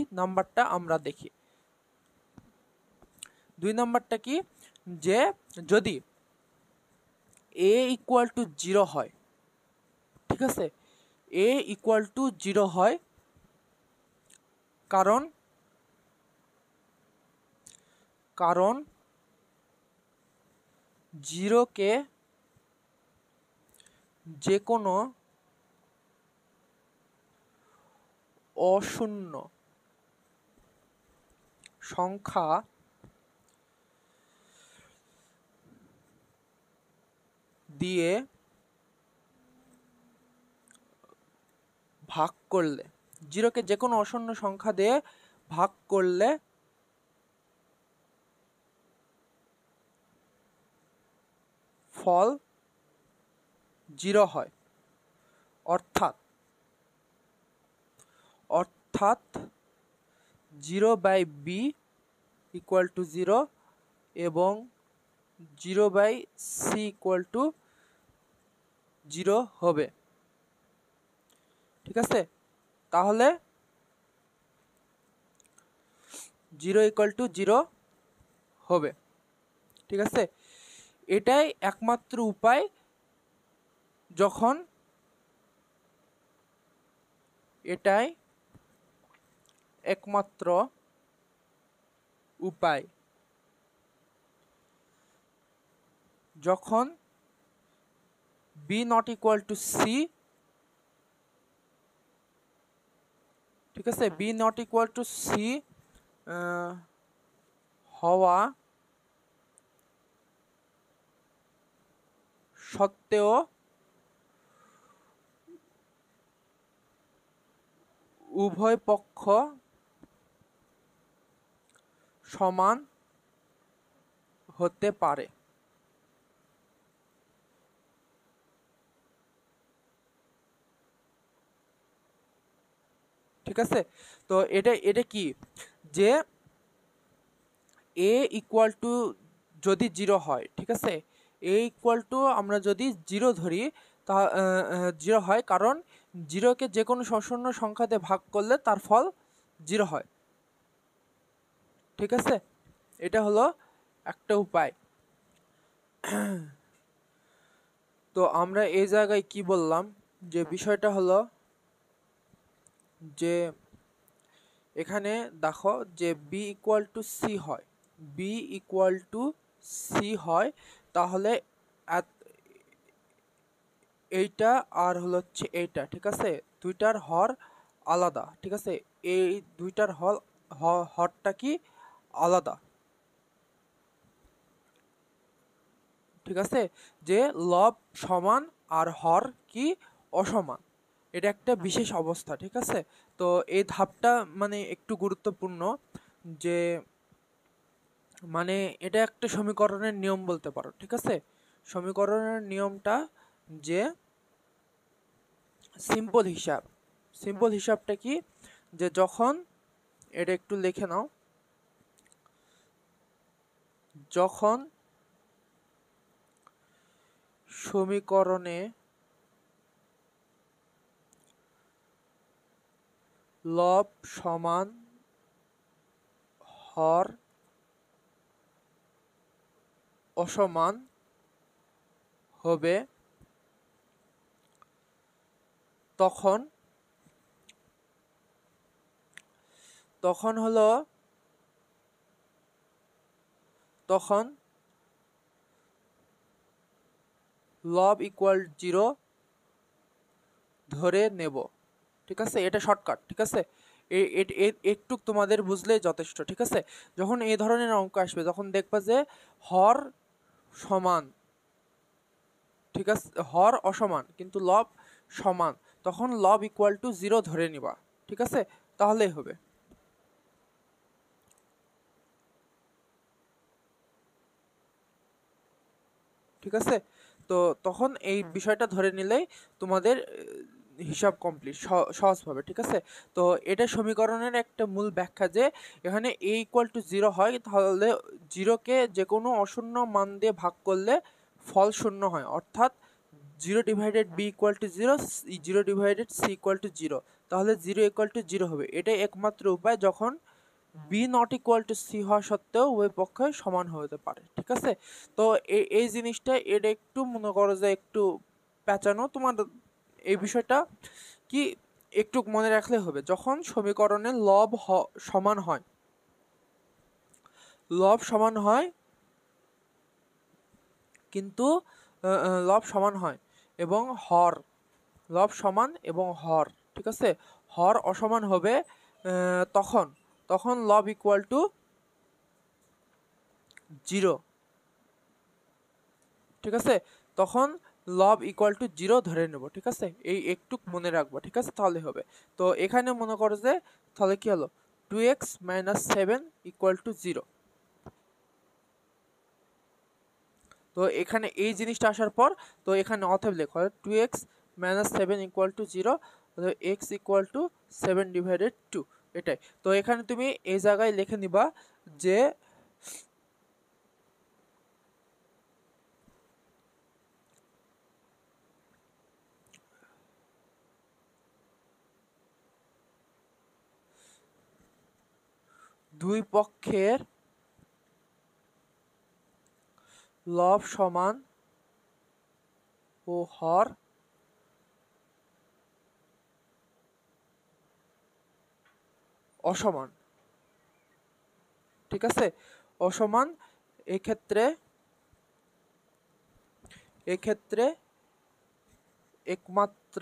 নাম্বারটা কি, যে যদি a ইকুয়াল টু 0 হয়, ঠিক আছে? a ইকুয়াল টু 0 হয় কারণ 0কে যে কোনো অশূন্য সংখ্যা দিয়ে ভাগ করলে, 0কে যে কোনো অশূন্য সংখ্যা দিয়ে ভাগ করলে ফল 0 হয়। অর্থাৎ 0/b ইকুয়াল টু 0 এবং 0/c ইকুয়াল টু 0 হবে, ঠিক আছে? তাহলে 0 ইকুয়াল টু 0 হবে, ঠিক আছে? এটাই একমাত্র উপায় যখন b not equal two c, ঠিক আছে? b not equal two c হওয়া সত্ত্বেও উভয় পক্ষ সমান হতে পারে, ঠিক আছে? তো এটা কি, যে a ইকুয়াল টু যদি 0 হয়, ঠিক আছে? a ইকুয়াল টু আমরা যদি 0 ধরি, তা 0 হয় কারণ জিরোকে যে কোনো সশূন্য সংখ্যা দিয়ে ভাগ করলে তার ফল জিরো হয়। ঠিক আছে, এটা হলো একটা উপায়। তো আমরা এই জায়গায় কি বললাম, যে বিষয়টা হলো যে এখানে দেখো যে বি ইকুয়াল টু সি হয়, বি ইকুয়াল টু সি হয়, তাহলে এইটা আর হলো হচ্ছে এইটা, ঠিক আছে, দুইটার হর আলাদা। ঠিক আছে, এই দুইটার হরটা কি আলাদা। ঠিক আছে, যে লব সমান আর হর কি অসমান, এটা একটা বিশেষ অবস্থা। ঠিক আছে, তো এই ধাপটা মানে একটু গুরুত্বপূর্ণ, যে মানে এটা একটা সমীকরণের নিয়ম বলতে পারো। ঠিক আছে, সমীকরণের নিয়মটা যে সিম্পল হিসাবটা কি, যে যখন এটা একটু লিখে নাও, যখন সমীকরণে লব সমান হর অসমান হবে, তখন হলো তখন লব ইকুয়াল 0 ধরে নেব। ঠিক আছে, এটা শর্টকাট। ঠিক আছে, একটু তোমাদের বুঝলেই যথেষ্ট। ঠিক আছে, যখন এই ধরনের অঙ্ক আসবে, যখন দেখবা যে হর সমান, ঠিক আছে, হর অসমান কিন্তু লব সমান, তখন লব ইকুয়াল টু 0 ধরে নিবা। ঠিক আছে, তাহলেই হবে। ঠিক আছে, তো তখন এই বিষয়টা ধরে নিলেই তোমাদের হিসাব কমপ্লিট সহজভাবে। ঠিক আছে, তো এটা সমীকরণের একটা মূল ব্যাখ্যা, যে এখানে a ইকুয়াল টু 0 হয়, তাহলে 0কে যে কোনো অশূন্য মান দিয়ে ভাগ করলে ফল শূন্য হয়, অর্থাৎ 0 divided b equal to 0, 0 divided c equal to 0, তাহলে 0 ইকুয়াল টু 0 হবে। এটাই একমাত্র উপায় যখন B not equal to C হওয়া সত্ত্বেও উভয় পক্ষ সমান হতে পারে। ঠিক আছে, তো এই জিনিসটা এটা একটু মনে করো যে একটু পেঁচানো, তোমার এই বিষয়টা কি একটু মনে রাখলে হবে। যখন সমীকরণে সমান হয়, লব সমান হয় কিন্তু লব সমান হয় এবং লব সমান এবং হর, ঠিক আছে, হর অসমান হবে, তখন লব ইকুয়াল টু 0। ঠিক আছে, তখন লব ইকুয়াল টু 0 ধরে নেব। ঠিক আছে, এই একটু মনে রাখবো। ঠিক আছে, তাহলে হবে। তো এখানে মনে করো যে তাহলে কি হলো, 2x - 7 ইকুয়াল টু 0। তো এখানে এই জিনিসটা আসার পর, তো এখানে অতএব লেখো 2x - 7 equal to 0, x equal to 7 divided 2, এটাই। তো এখানে তুমি এই জায়গায় লিখে নিবা যে দুই পক্ষের লব সমান ও হর অসমান। ঠিক আছে, অসমান, এক্ষেত্রে একমাত্র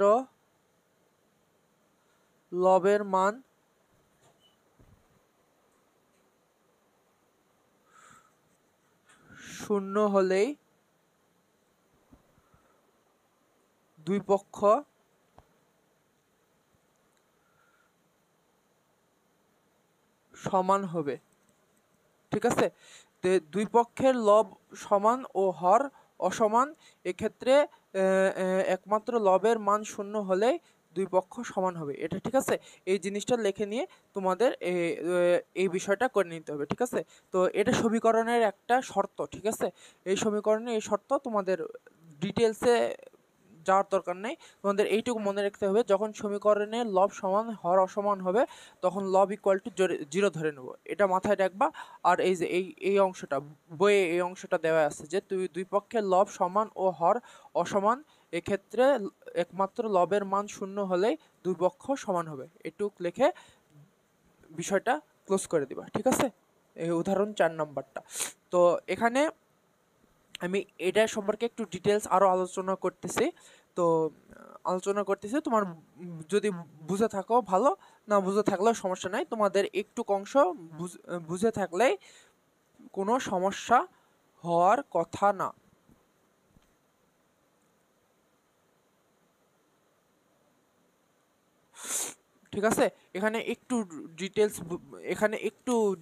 লবের মান শূন্য হলেই দুই পক্ষ সমান হবে। ঠিক আছে, দুই পক্ষের লব সমান ও হর অসমান, এক্ষেত্রে একমাত্র লবের মান শূন্য হলে দুই পক্ষ সমান হবে। এটা ঠিক আছে, এই জিনিসটা লিখে নিয়ে তোমাদের এই বিষয়টা করে নিতে হবে। ঠিক আছে, তো এটা সমীকরণের একটা শর্ত। ঠিক আছে, এই সমীকরণে এই শর্ত তোমাদের ডিটেলসে যাওয়ার দরকার নেই, তোমাদের এইটুকু মনে রাখতে হবে, যখন সমীকরণে লব সমান হর অসমান হবে তখন লব ইকুয়াল টু 0 ধরে নেব, এটা মাথায় রাখবা। আর এই যে এই অংশটা বইয়ে এই অংশটা দেওয়া আছে যে দুই পক্ষের লব সমান ও হর অসমান, এক্ষেত্রে একমাত্র লবের মান 0 হলেই দুই পক্ষ সমান হবে, এটুক লিখে বিষয়টা ক্লোজ করে দিবা। ঠিক আছে, এই উদাহরণ 4 নাম্বারটা। তো এখানে আমি এটা সম্পর্কে একটু ডিটেলস আরও আলোচনা করতেছি। তোমার যদি বুঝে থাকো ভালো, না বুঝে থাকলেও সমস্যা নাই, তোমাদের একটু অংশ বুঝে থাকলেই কোনো সমস্যা হওয়ার কথা না। ঠিক আছে, এখানে একটু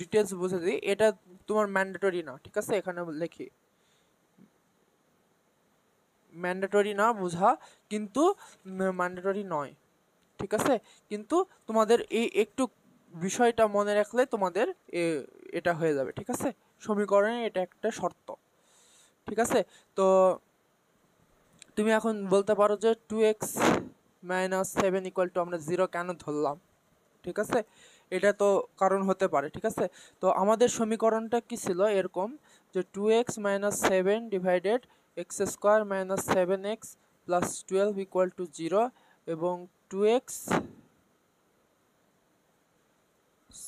ডিটেলস বুঝে দিই, এটা তোমার ম্যান্ডেটরি না। ঠিক আছে, এখানে লিখি ম্যান্ডেটরি না বোঝা, কিন্তু ম্যান্ডেটরি নয়। ঠিক আছে, কিন্তু তোমাদের এই একটু বিষয়টা মনে রাখলে তোমাদের এটা হয়ে যাবে। ঠিক আছে, সমীকরণে এটা একটা শর্ত। ঠিক আছে, তো তুমি এখন বলতে পারো যে 2x - 7 = আমরা 0 কেন ধরলাম। ঠিক আছে, এটা তো কারণ হতে পারে। ঠিক আছে, তো আমাদের সমীকরণটা কি ছিল এরকম যে 2x - 7 ডিভাইডেড x² - 7x + 12 = 0 এবং 2x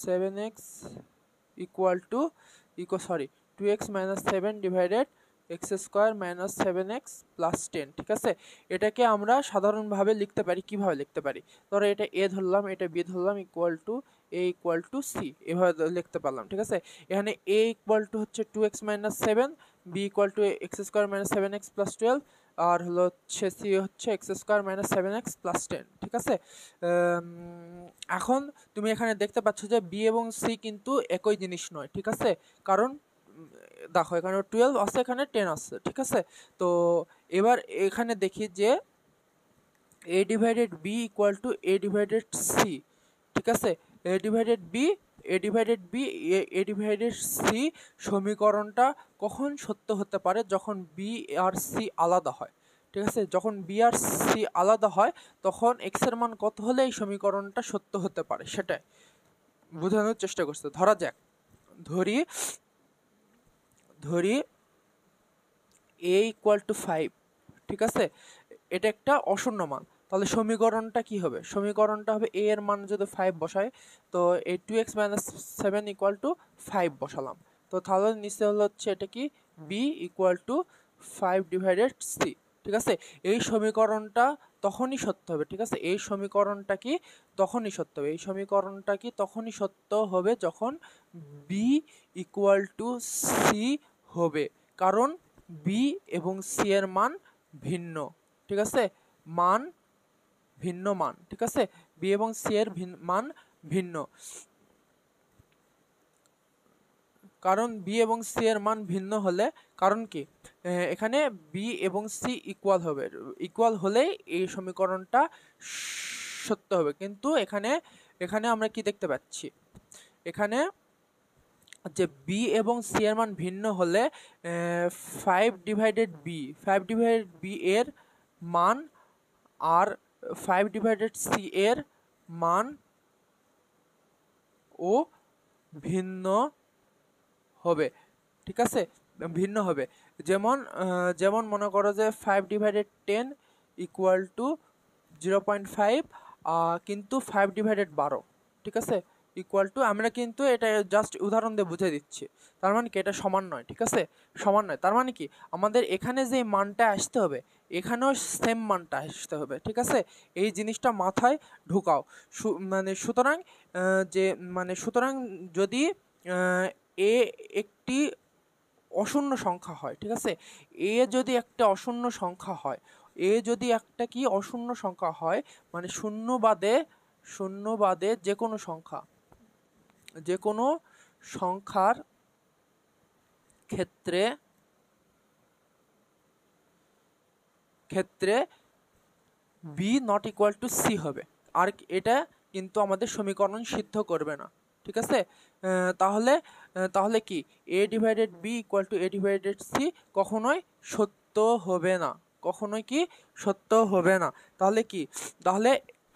7x sorry 2x - 7 divided x² - 7x + 10। ঠিক আছে, এটাকে আমরা সাধারণভাবে লিখতে পারি, কিভাবে লিখতে পারি, ধরো এটা a ধরলাম, এটা b ধরলাম, a = c, এভাবে লিখতে পারলাম। ঠিক আছে, এখানে a হচ্ছে 2x - 7, b x² - 7x + 12, আর হচ্ছে c হচ্ছে x² - 7x + 10। ঠিক আছে, এখন তুমি এখানে দেখতে পাচ্ছ যে b এবং c কিন্তু একই জিনিস নয়। ঠিক আছে, কারণ দেখো এখানে 12 আছে, এখানে 10 আছে। ঠিক আছে, তো এবার এখানে দেখি যে a divided b = a divided c। ঠিক আছে, a ডিভাইডেড c সমীকরণটা কখন সত্য হতে পারে, যখন b আর c আলাদা হয়। ঠিক আছে, যখন b আর c আলাদা হয় তখন x এর মান কত হলে এই সমীকরণটা সত্য হতে পারে সেটাই বোঝানোর চেষ্টা করছে। ধরা যাক, ধরি a = 5। ঠিক আছে, এটা একটা অশূন্য মান, তাহলে সমীকরণটা কি হবে, সমীকরণটা হবে a এর মান যদি 5 বসায়, তো এই 2x - 7 = 5 বসালাম, তো তাহলে নিচে হচ্ছে এটা কি b = 5 ডিভাইডেড c। ঠিক আছে, এই সমীকরণটা তখনই সত্য হবে। ঠিক আছে, এই সমীকরণটা কি তখনই সত্য হবে যখন b = c হবে, কারণ b এবং c এর মান ভিন্ন। ঠিক আছে, ভিন্ন মান। ঠিক আছে, b এবং c এর মান ভিন্ন, কারণ b এবং c এর মান ভিন্ন হলে, কারণ কি এখানে b এবং c ইকুয়াল হলেই এই সমীকরণটা সত্য হবে। কিন্তু এখানে আমরা কি দেখতে পাচ্ছি, এখানে যে b এবং c এর মান ভিন্ন হলে 5 ডিভাইডেড b এর মান আর 5 ডিভাইডেড c এর মান ও ভিন্ন হবে। ঠিক আছে, ভিন্ন হবে, যেমন মনে করো যে 5 ডিভাইডেড 10 = 0.5, কিন্তু 5 ডিভাইডেড 12। ঠিক আছে, আমরা কিন্তু এটা জাস্ট উদাহরণ দিয়ে বুঝিয়ে দিচ্ছি, তার মানে কি এটা সমান নয়। ঠিক আছে, সমান নয়, তার মানে কি আমাদের এখানে যে মানটা আসতে হবে এখানেও সেম মানটা আসতে হবে। ঠিক আছে, এই জিনিসটা মাথায় ঢুকাও। সুতরাং যদি এ একটি অশূন্য সংখ্যা হয়, ঠিক আছে, এ যদি একটা অশূন্য সংখ্যা হয়, মানে শূন্য বাদে যে কোনো সংখ্যার ক্ষেত্রে b ≠ c হবে, আর এটা কিন্তু আমাদের সমীকরণ সিদ্ধ করবে না। ঠিক আছে, তাহলে কি a divided b = a divided c কখনোই সত্য হবে না। কখনোই কি সত্য হবে না। তাহলে কি, তাহলে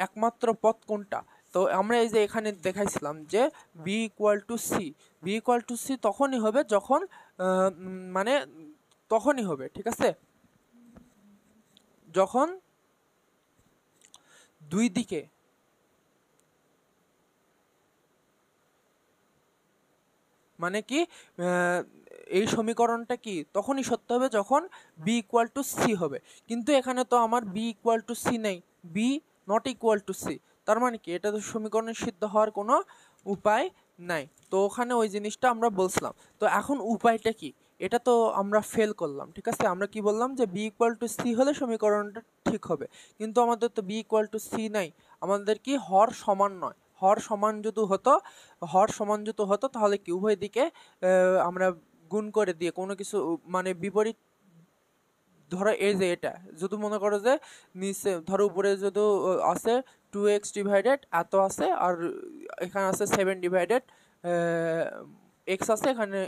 একমাত্র পথ কোনটা? তো আমরা এই যে এখানে দেখাইছিলাম যে B equal to C, B equal to C তখনই হবে যখন মানে তখনই হবে, ঠিক আছে, যখন দুই দিকে মানে কি এই সমীকরণটা কি তখনই সত্য হবে যখন বি ইকুয়াল টু সি হবে। কিন্তু এখানে তো আমার বি ইকুয়াল টু সি নেই, B not equal to C, তার মানে কি এটা তো সমীকরণের সিদ্ধ হওয়ার কোনো উপায় নাই। তো ওখানে ওই জিনিসটা আমরা বলছিলাম। তো এখন উপায়টা কি, এটা তো আমরা ফেল করলাম, ঠিক আছে। আমরা কি বললাম যে বি ইকুয়াল টু সি হলে সমীকরণটা ঠিক হবে, কিন্তু আমাদের তো বি ইকুয়াল টু সি নাই, আমাদের কি হর সমান নয়। হর সমান যদি হতো, হর সমান যদি হতো তাহলে কি উভয় দিকে আমরা গুণ করে দিয়ে কোনো কিছু মানে বিপরীত, ধরো এই যে এটা যদি মনে করো যে নিচে ধরো উপরে যদি আছে 2x ডিভাইডেড এত আছে, আর এখানে আছে 7 ডিভাইডেড x আছে, এখানে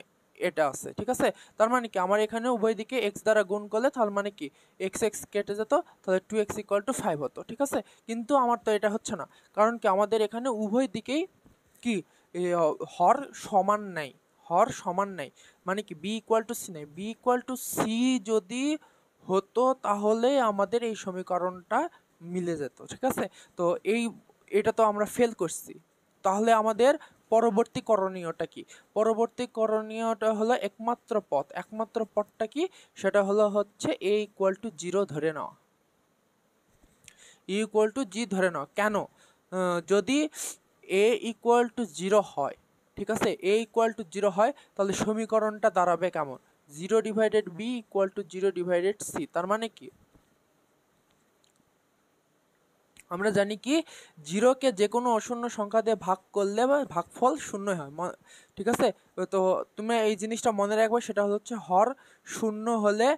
এটা আছে, ঠিক আছে। তার মানে কি আমার এখানে উভয় দিকে x দ্বারা গুণ করলে তার মানে কি x x কেটে যেত, তাহলে 2x ইকুয়াল টু 5 হতো, ঠিক আছে। কিন্তু আমার তো এটা হচ্ছে না, কারণ কি আমাদের এখানে উভয় দিকেই কি হর সমান নাই, হর সমান নাই, মানে কি বি ইকুয়াল টু সি নাই। বি ইকুয়াল টু সি যদি হতো তাহলে আমাদের এই সমীকরণটা মিলে যেত, ঠিক আছে। তো এটা তো আমরা ফেল করছি, তাহলে আমাদের পরবর্তী করণীয়টা কি? পরবর্তী করণীয়টা হলো একমাত্র পথ, একমাত্র পথটা কি, সেটা হলো হচ্ছে এ ইকুয়াল টু 0 ধরে নেওয়া, ইকুয়াল টু জি ধরে নাও। কেন? যদি এ ইকুয়াল টু 0 হয়, ঠিক আছে, এ ইকুয়াল টু 0 হয় তাহলে সমীকরণটা দাঁড়াবে কেমন? 0 divided B equal to 0 divided C. তার মানে কি আমরা জানি কি 0কে যে কোনো অশূন্য সংখ্যা দিয়ে ভাগ করলে বা ভাগফল শূন্য হয়, ঠিক আছে। তো তুমি এই জিনিসটা মনে রাখবে, সেটা হচ্ছে হর শূন্য হলে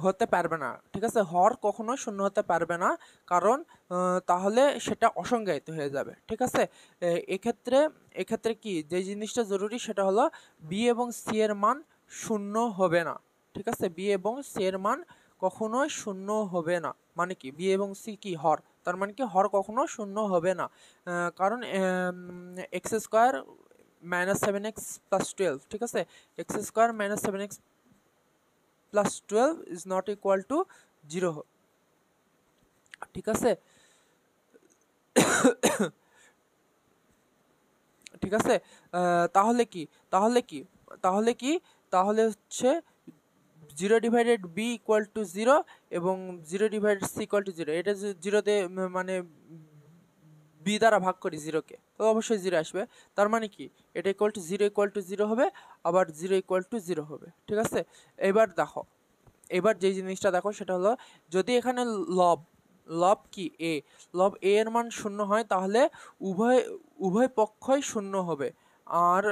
হতে পারবে না, ঠিক আছে। হর কখনোই শূন্য হতে পারবে না, কারণ তাহলে সেটা অসংজ্ঞায়িত হয়ে যাবে, ঠিক আছে। এক্ষেত্রে এক্ষেত্রে কি যে জিনিসটা জরুরি সেটা হলো বি এবং সি এর মান শূন্য হবে না, ঠিক আছে। বি এবং সি এর মান কখনোই শূন্য হবে না, মানে কি বি এবং সি কি হর, তার মানে কি হর কখনো শূন্য হবে না, কারণ x square minus 7x plus 12, ঠিক আছে, x square minus 7x plus 12 is not equal to 0, ঠিক আছে। ঠিক আছে, তাহলে কি তাহলে কি তাহলে কি তাহলে হচ্ছে 0 ডিভাইডেড বি ইকুয়াল টু 0 এবং 0 ডিভাইডেড সি ইকুয়াল টু 0, এটা যে 0তে মানে বি দ্বারা ভাগ করি 0কে, তো অবশ্যই 0 আসবে। তার মানে কি এটা ইকুয়াল টু 0 ইকুয়াল টু 0 হবে, আবার 0 ইকুয়াল টু 0 হবে, ঠিক আছে। এবার দেখো, এবার যে জিনিসটা দেখো সেটা হলো যদি এখানে লব লব কি এ, লব এ এর মান শূন্য হয় তাহলে উভয় উভয় পক্ষই শূন্য হবে, আর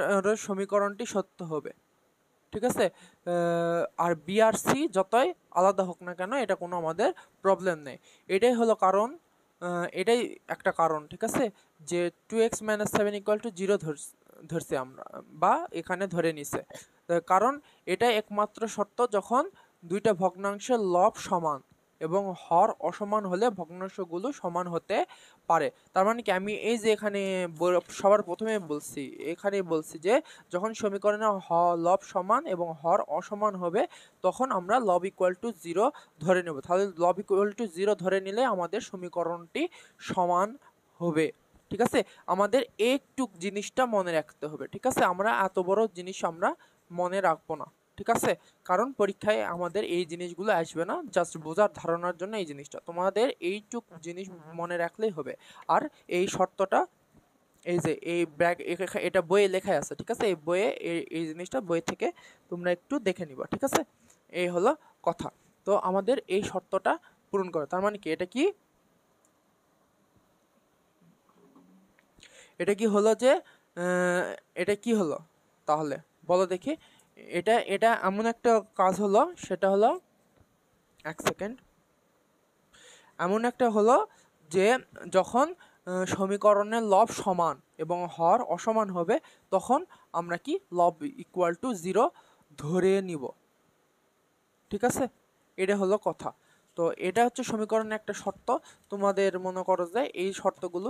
সমীকরণটি সত্য হবে, ঠিক আছে। আর বি আর সি যতই আলাদা হোক না কেন এটা কোনো আমাদের প্রবলেম নেই। এটাই হলো কারণ, এটাই একটা কারণ, ঠিক আছে, যে 2x মাইনাস 7 ইকুয়াল টু 0 ধরছি আমরা, বা এখানে ধরে নিছে, কারণ এটা একমাত্র শর্ত যখন দুইটা ভগ্নাংশের লব সমান এবং হর অসমান হলে ভগ্নাংশগুলো সমান হতে পারে। তার মানে কি আমি এই যে এখানে সবার প্রথমে বলছি, এখানে বলছি যে যখন সমীকরণে লব সমান এবং হর অসমান হবে তখন আমরা লব ইকুয়াল টু 0 ধরে নেব। তাহলে লব ইকুয়াল টু 0 ধরে নিলে আমাদের সমীকরণটি সমান হবে, ঠিক আছে। আমাদের একটু জিনিসটা মনে রাখতে হবে, ঠিক আছে। আমরা এত বড় জিনিস আমরা মনে রাখবো না, ঠিক আছে, কারণ পরীক্ষায় আমাদের এই জিনিসগুলো আসবে না, জাস্ট বোঝার ধারণার জন্য এই জিনিসটা তোমাদের এইটুক জিনিস মনে রাখলেই হবে। আর এই শর্তটা এই যে এই এটা বইয়ে লেখা আছে, ঠিক আছে, এই বইয়ে এই জিনিসটা বই থেকে তোমরা একটু দেখে নিবা, ঠিক আছে। এই হলো কথা। তো আমাদের এই শর্তটা পূরণ করে, তার মানে কি এটা কি এটা কি হলো যে এটা কি হলো তাহলে বলো দেখি। এটা এটা এমন একটা কাজ হলো, সেটা হলো এক সেকেন্ড, এমন একটা হলো যে যখন সমীকরণের লব সমান এবং হর অসমান হবে তখন আমরা কি লব ইকুয়াল টু 0 ধরে নিব, ঠিক আছে। এটা হলো কথা। তো এটা হচ্ছে সমীকরণের একটা শর্ত। তোমাদের মনে করো যে এই শর্তগুলো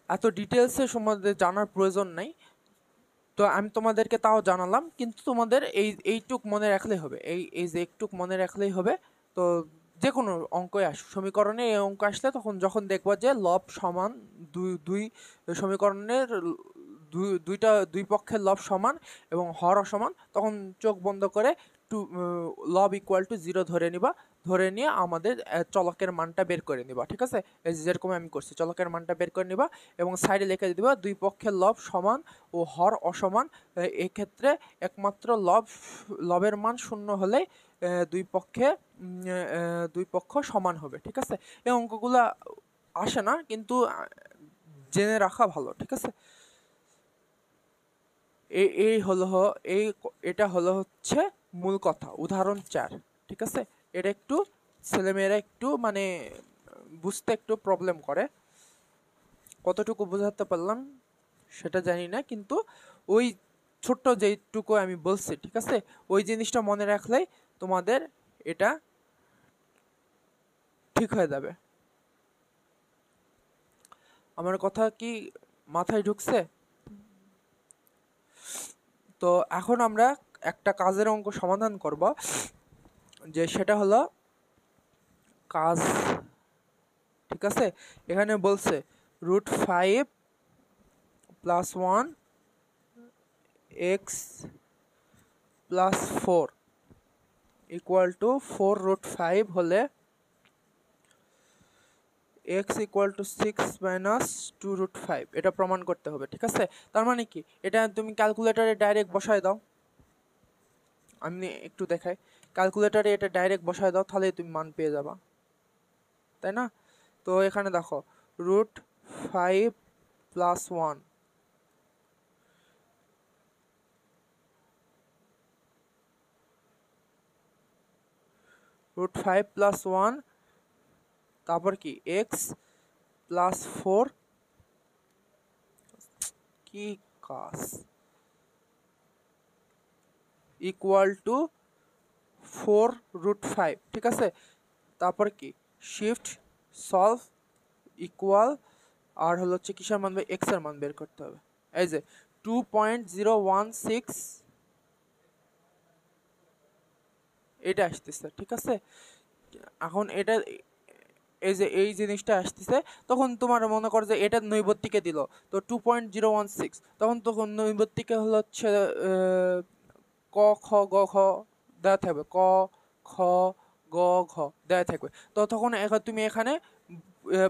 এত ডিটেলসে সম্বন্ধে জানার প্রয়োজন নাই, তো আমি তোমাদেরকে তাও জানালাম, কিন্তু তোমাদের এইটুক মনে রাখলেই হবে, এই যে একটুক মনে রাখলেই হবে। তো যে কোনো অঙ্কই আসুক, সমীকরণে এই অঙ্ক আসলে তখন যখন দেখবা যে লব সমান, দুই সমীকরণের দুই পক্ষের লব সমান এবং হর অসমান, তখন চোখ বন্ধ করে লব ইকুয়াল টু 0 ধরে নিবা, ধরে নিয়ে আমাদের চলকের মানটা বের করে নিবা। ঠিক আছে, যেরকম আমি করছি, চলকের মানটা বের করে নিবা এবং সাইডে লিখে দিবা দুই পক্ষের লব সমান ও হর অসমান। এক্ষেত্রে একমাত্র লবের মান 0 হলে দুই পক্ষ সমান হবে। ঠিক আছে, এই অঙ্কগুলা আসে না, কিন্তু জেনে রাখা ভালো। ঠিক আছে, এটা হলো হচ্ছে মূল কথা, উদাহরণ 4। ঠিক আছে, এটা একটু ছেলেমেয়েরা একটু মানে বুঝতে একটু প্রবলেম করে, কতটুকু বোঝাতে পারলাম সেটা জানি না, কিন্তু ওই ছোট্ট যেটুকু আমি বলছি, ঠিক আছে, ওই জিনিসটা মনে রাখলেই তোমাদের এটা ঠিক হয়ে যাবে। আমার কথা কি মাথায় ঢুকছে? তো এখন আমরা একটা কাজের অঙ্ক সমাধান করব, যে সেটা হলো কাজ। ঠিক আছে, এখানে বলছে √5 + 1 x + 4 = 4√5 হলে x = 6 - 2√5, এটা প্রমাণ করতে হবে। ঠিক আছে, তার মানে কি, এটা তুমি ক্যালকুলেটরে ডাইরেক্ট বসায় দাও। আমি একটু দেখাই, ক্যালকুলেটরে এটা ডাইরেক্ট বসায় দাও, তাহলে তুমি মান পেয়ে যাবা, তাই না? তো এখানে দেখো √5 + 1 √5 + 1, তারপর কি x + 4, কি কাজ, = 4√5। ঠিক আছে, তারপর কি শিফট সলভ ইকুয়াল, আর হলো হচ্ছে কিসের মান, x এর মান বের করতে হবে। এই যে 2.016 এটা আসতেছে। ঠিক আছে, এখন এটা এই যে এই জিনিসটা আসতেছে, তখন তোমার মনে করো যে এটা নৈবত্তিকে দিল, তো 2.016, তখন নৈবত্তিকে হলো হচ্ছে ক খ গ ঘ দেওয়া থাকবে, ক খ গ ঘ দেওয়া থাকবে। তো তখন তুমি এখানে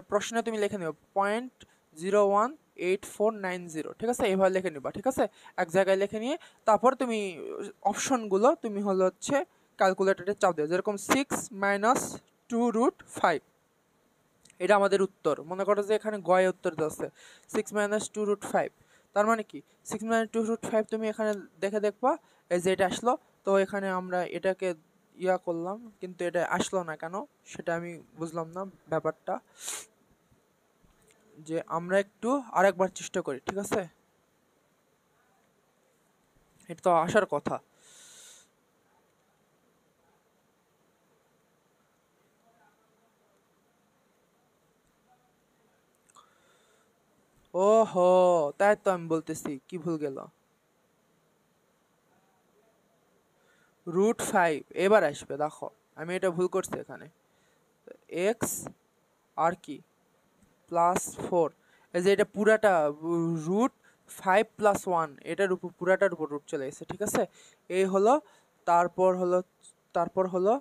প্রশ্নে তুমি লিখে নেবে 0.018490। ঠিক আছে, এইভাবে লিখে নিবা। ঠিক আছে, এক জায়গায় লিখে নিয়ে তারপর তুমি অপশনগুলো তুমি হলো হচ্ছে ক্যালকুলেটরে চাপ দেবে, যেরকম 6 - 2√5, এটা আমাদের উত্তর। মনে করো যে এখানে গয়ে উত্তর আছে 6 - 2√5, তার মানে কি 6 - 2√5 তুমি এখানে দেখবা এই যে এটা আসলো। তো এখানে আমরা এটাকে করলাম, কিন্তু এটা আসলো না কেন সেটা আমি বুঝলাম না ব্যাপারটা, যে আমরা একটু আরেকবার চেষ্টা করি। ঠিক আছে, এটা তো আসার কথা। ওহো, তাই তো আমি বলতেছি কি ভুল গেল, √5 এবার আসবে। দেখো আমি এটা ভুল করছি, এখানে x আর কি +4, এই যে এটা পুরাটা √5 + 1, এটার উপর পুরাটার উপর রুট চলে গেছে। ঠিক আছে, এই হলো, তারপর হলো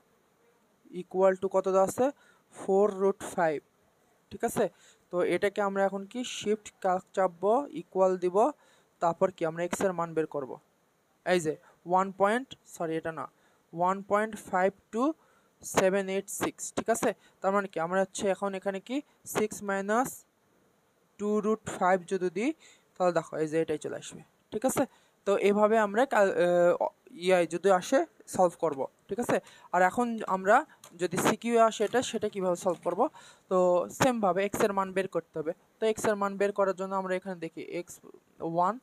ইকুয়াল টু কত দেওয়া আছে, 4√5। ঠিক আছে, তো এটাকে আমরা এখন কি শিফট চাপবো, ইকুয়াল দিব, তারপর কি আমরা x এর মান বের করব। এই যে 1.52786। ঠিক আছে, তার মানে কি আমরা হচ্ছে এখন এখানে কি 6 - 2√5 যদি দিই, তাহলে দেখো এই যে এটাই চলে আসবে। ঠিক আছে, তো এভাবে আমরা যদি আসে সলভ করব। ঠিক আছে, আর এখন আমরা যদি সিকিউ আসে সেটা কিভাবে সলভ করব, তো সেম ভাবে x এর মান বের করতে হবে। তো x এর মান বের করার জন্য আমরা এখানে দেখি x1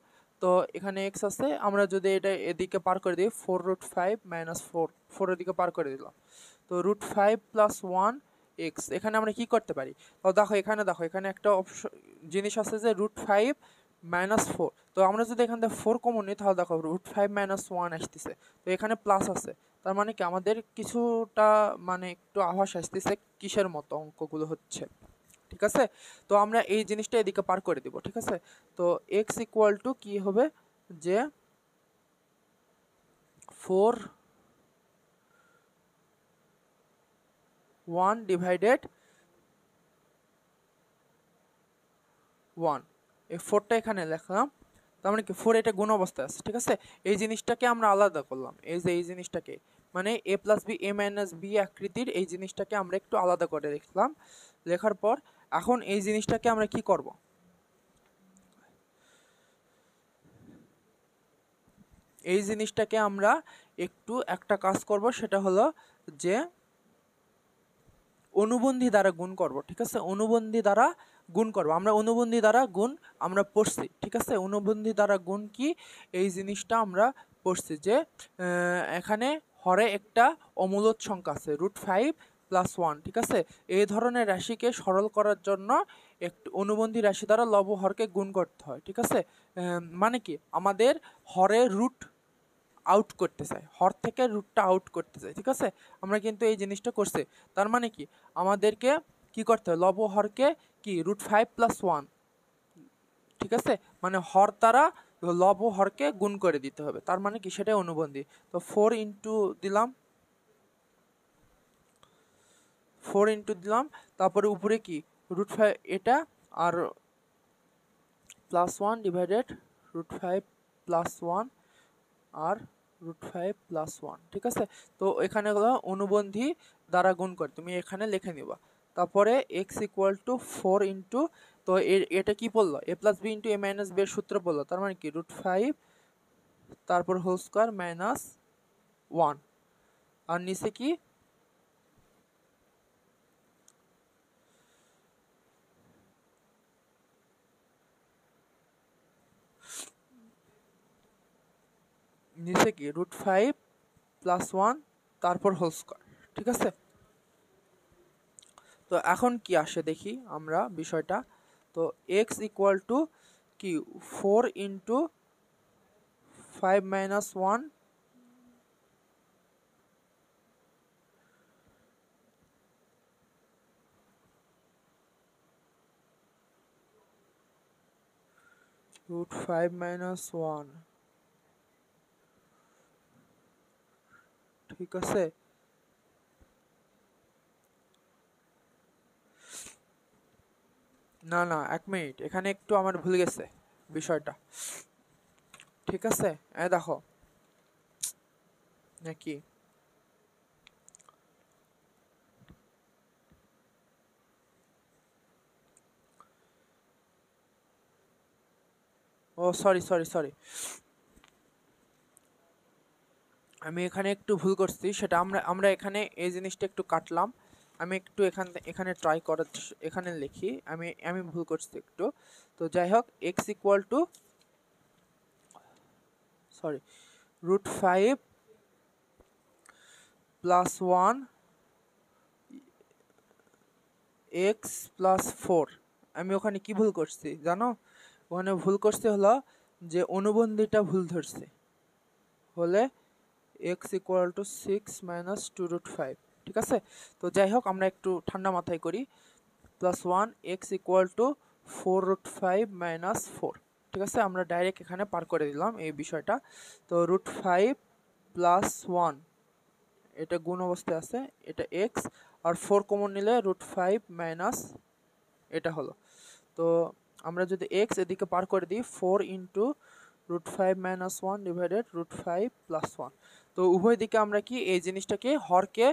তো এখানে এক্স আছে, আমরা যদি এটা এদিকে পার করে দিই 4√5 - 4, 4 এদিকে পার করে দিলাম, তো √5 + 1 এক্স। এখানে আমরা কি করতে পারি? তো দেখো এখানে একটা জিনিস আছে যে √5 - 4। তো আমরা যদি এখান থেকে 4 কমন নিই তাহলে দেখো √5 - 1 আসতেছে, তো এখানে প্লাস আছে, তার মানে কি আমাদের কিছুটা মানে একটু আভাস আসতেছে কিসের মতো অঙ্কগুলো হচ্ছে, ঠিক আছে। তো আমরা এই জিনিসটা এদিকে পার করে দিব, ঠিক আছে। তো এক্স ইকুয়াল টু কি হবে যে 4 ডিভাইডেড 1, এই 4টা এখানে লিখলাম, তার মানে কি 4 এটা গুণ অবস্থায় আছে, ঠিক আছে। এই জিনিসটাকে আমরা আলাদা করলাম, এই যে এই জিনিসটাকে মানে a + b a - b আকৃতির এই জিনিসটাকে আমরা একটু আলাদা করে লিখলাম। লেখার পর এখন এই জিনিসটাকে আমরা কি করব? এই জিনিসটাকে আমরা একটু একটা কাজ করব, সেটা হলো যে অনুবন্ধী দ্বারা গুণ করব, ঠিক আছে। অনুবন্ধী দ্বারা গুণ করব, আমরা অনুবন্ধী দ্বারা গুণ আমরা পড়ছি, ঠিক আছে। অনুবন্ধী দ্বারা গুণ কি এই জিনিসটা আমরা পড়ছি যে এখানে হরে একটা অমূলদ সংখ্যা আছে √5 + 1, ঠিক আছে। এই ধরনের রাশিকে সরল করার জন্য একটু অনুবন্ধী রাশি দ্বারা লব হরকে গুণ করতে হয়, ঠিক আছে। মানে কি আমাদের হরে রুট আউট করতে চাই, হর থেকে রুটটা আউট করতে চাই, ঠিক আছে। আমরা কিন্তু এই জিনিসটা করছি, তার মানে কি আমাদেরকে কি করতে হবে? লব হরকে কি √5 + 1, ঠিক আছে, মানে হর দ্বারা লব হরকে গুণ করে দিতে হবে, তার মানে কি সেটাই অনুবন্ধী। তো 4 ইন্টু দিলাম, 4 ইন্টু দিলাম, তারপরে উপরে কি √5 এটা, আর +1 ডিভাইডেড √5 + 1 আর √5 + 1, ঠিক আছে। তো এখানে হলো অনুবন্ধী দ্বারা গুণ করে তুমি এখানে লিখে নিবা। তারপরে x = 4 ইন্টু, তো এটা কি বললো? a + b * a - b এর সূত্র বললো, তার মানে কি √5 তারপর হোল স্কয়ার -1, আর নিচে কি √5 + 1 তারপর হোল স্কয়ার, ঠিক আছে। তো এখন কি আসে দেখি আমরা বিষয়টা। তো x = কি 4 ইন্টু 5 - 1 √5 - 1, ঠিক আছে। না না, 1 মিনিট, এখানে একটু আমার ভুল গেছে বিষয়টা, ঠিক আছে। দেখো নাকি, ও সরি সরি সরি, আমি এখানে একটু ভুল করছি, সেটা আমরা এখানে এই জিনিসটা একটু কাটলাম। আমি একটু এখানে ট্রাই করার এখানে লিখি, আমি ভুল করছি একটু। তো যাই হোক, x = সরি √5 + 1 x + 4, আমি ওখানে কি ভুল করছি জানো? ওখানে ভুল করতে হলো যে অনুবন্ধীটা ভুল ধরছি, হলে x = 6 - 2√5, ঠিক আছে। তো যাই হোক, আমরা একটু ঠান্ডা মাথায় করি। +1 x = 4√5 - 4, ঠিক আছে। আমরা ডাইরেক্ট এখানে পার করে দিলাম এই বিষয়টা। তো √5 + 1 এটা গুণ অবস্থায় আছে, এটা x, আর 4 কমন নিলে √5 - এটা হলো। তো আমরা যদি x এদিকে পার করে দিই 4 ইন্টু √5 - 1 ডিভাইডেড √5 + 1, তো উভয় দিকে আমরা কি এই জিনিসটাকে হরকে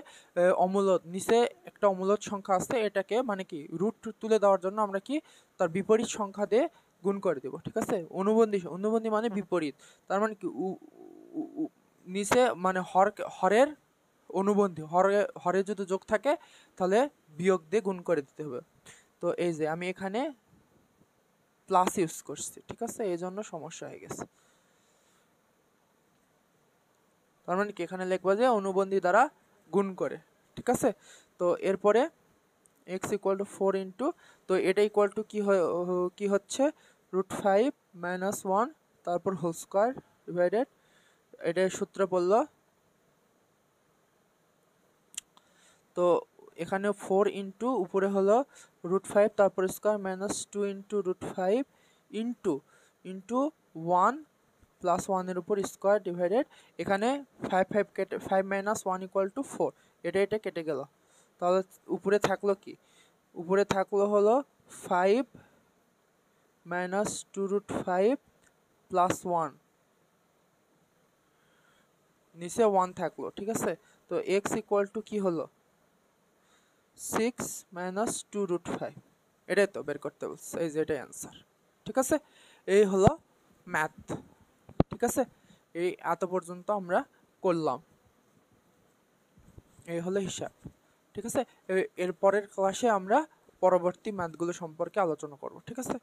অমূলদ, নিচে একটা অমূলদ সংখ্যা আছে, এটাকে মানে কি রুট তুলে দেওয়ার জন্য আমরা কি তার বিপরীত সংখ্যা দিয়ে গুণ করে দেব, ঠিক আছে। অনুবন্ধী মানে বিপরীত, তার মানে কি নিচে মানে হরের অনুবন্ধী, হরে যদি যোগ থাকে তাহলে বিয়োগ দিয়ে গুণ করে দিতে হবে। তো এই যে আমি এখানে প্লাস ইউজ করছি, ঠিক আছে, এই জন্য সমস্যা হয়ে গেছে। তার মানে কি এখানে লিখবো যে অনুবন্ধী দ্বারা গুণ করে, ঠিক আছে। তো এরপরে x ইকুয়াল টু 4 ইন্টু, তো এটা ইকুয়াল টু কি হচ্ছে √5 - 1 তারপর হোল স্কয়ার ডিভাইডেড, এটার সূত্র পড়লো। তো এখানে 4 ইন্টু উপরে হলো √5 তারপর square -2 into √5 into into 1 plus 1 এর উপর স্কয়ার ডিভাইডেড, এখানে 5 কেটে 5 - 1 ইকুয়াল টু 4, এটা কেটে গেল। তাহলে উপরে থাকলো কি, উপরে থাকলো হলো 5 - 2√5 প্লাস 1, নিচে 1 থাকলো, ঠিক আছে। তো x ইকুয়াল টু কি হলো 6 - 2√5, এটাই তো বের করতে বলছে, এই যে এটাই অ্যান্সার, ঠিক আছে। এই হলো ম্যাথ, ঠিক আছে। এই এত পর্যন্ত আমরা করলাম, এই হলো হিসাব, ঠিক আছে। এর পরের ক্লাসে আমরা পরবর্তী ম্যাথগুলো সম্পর্কে আলোচনা করব, ঠিক আছে।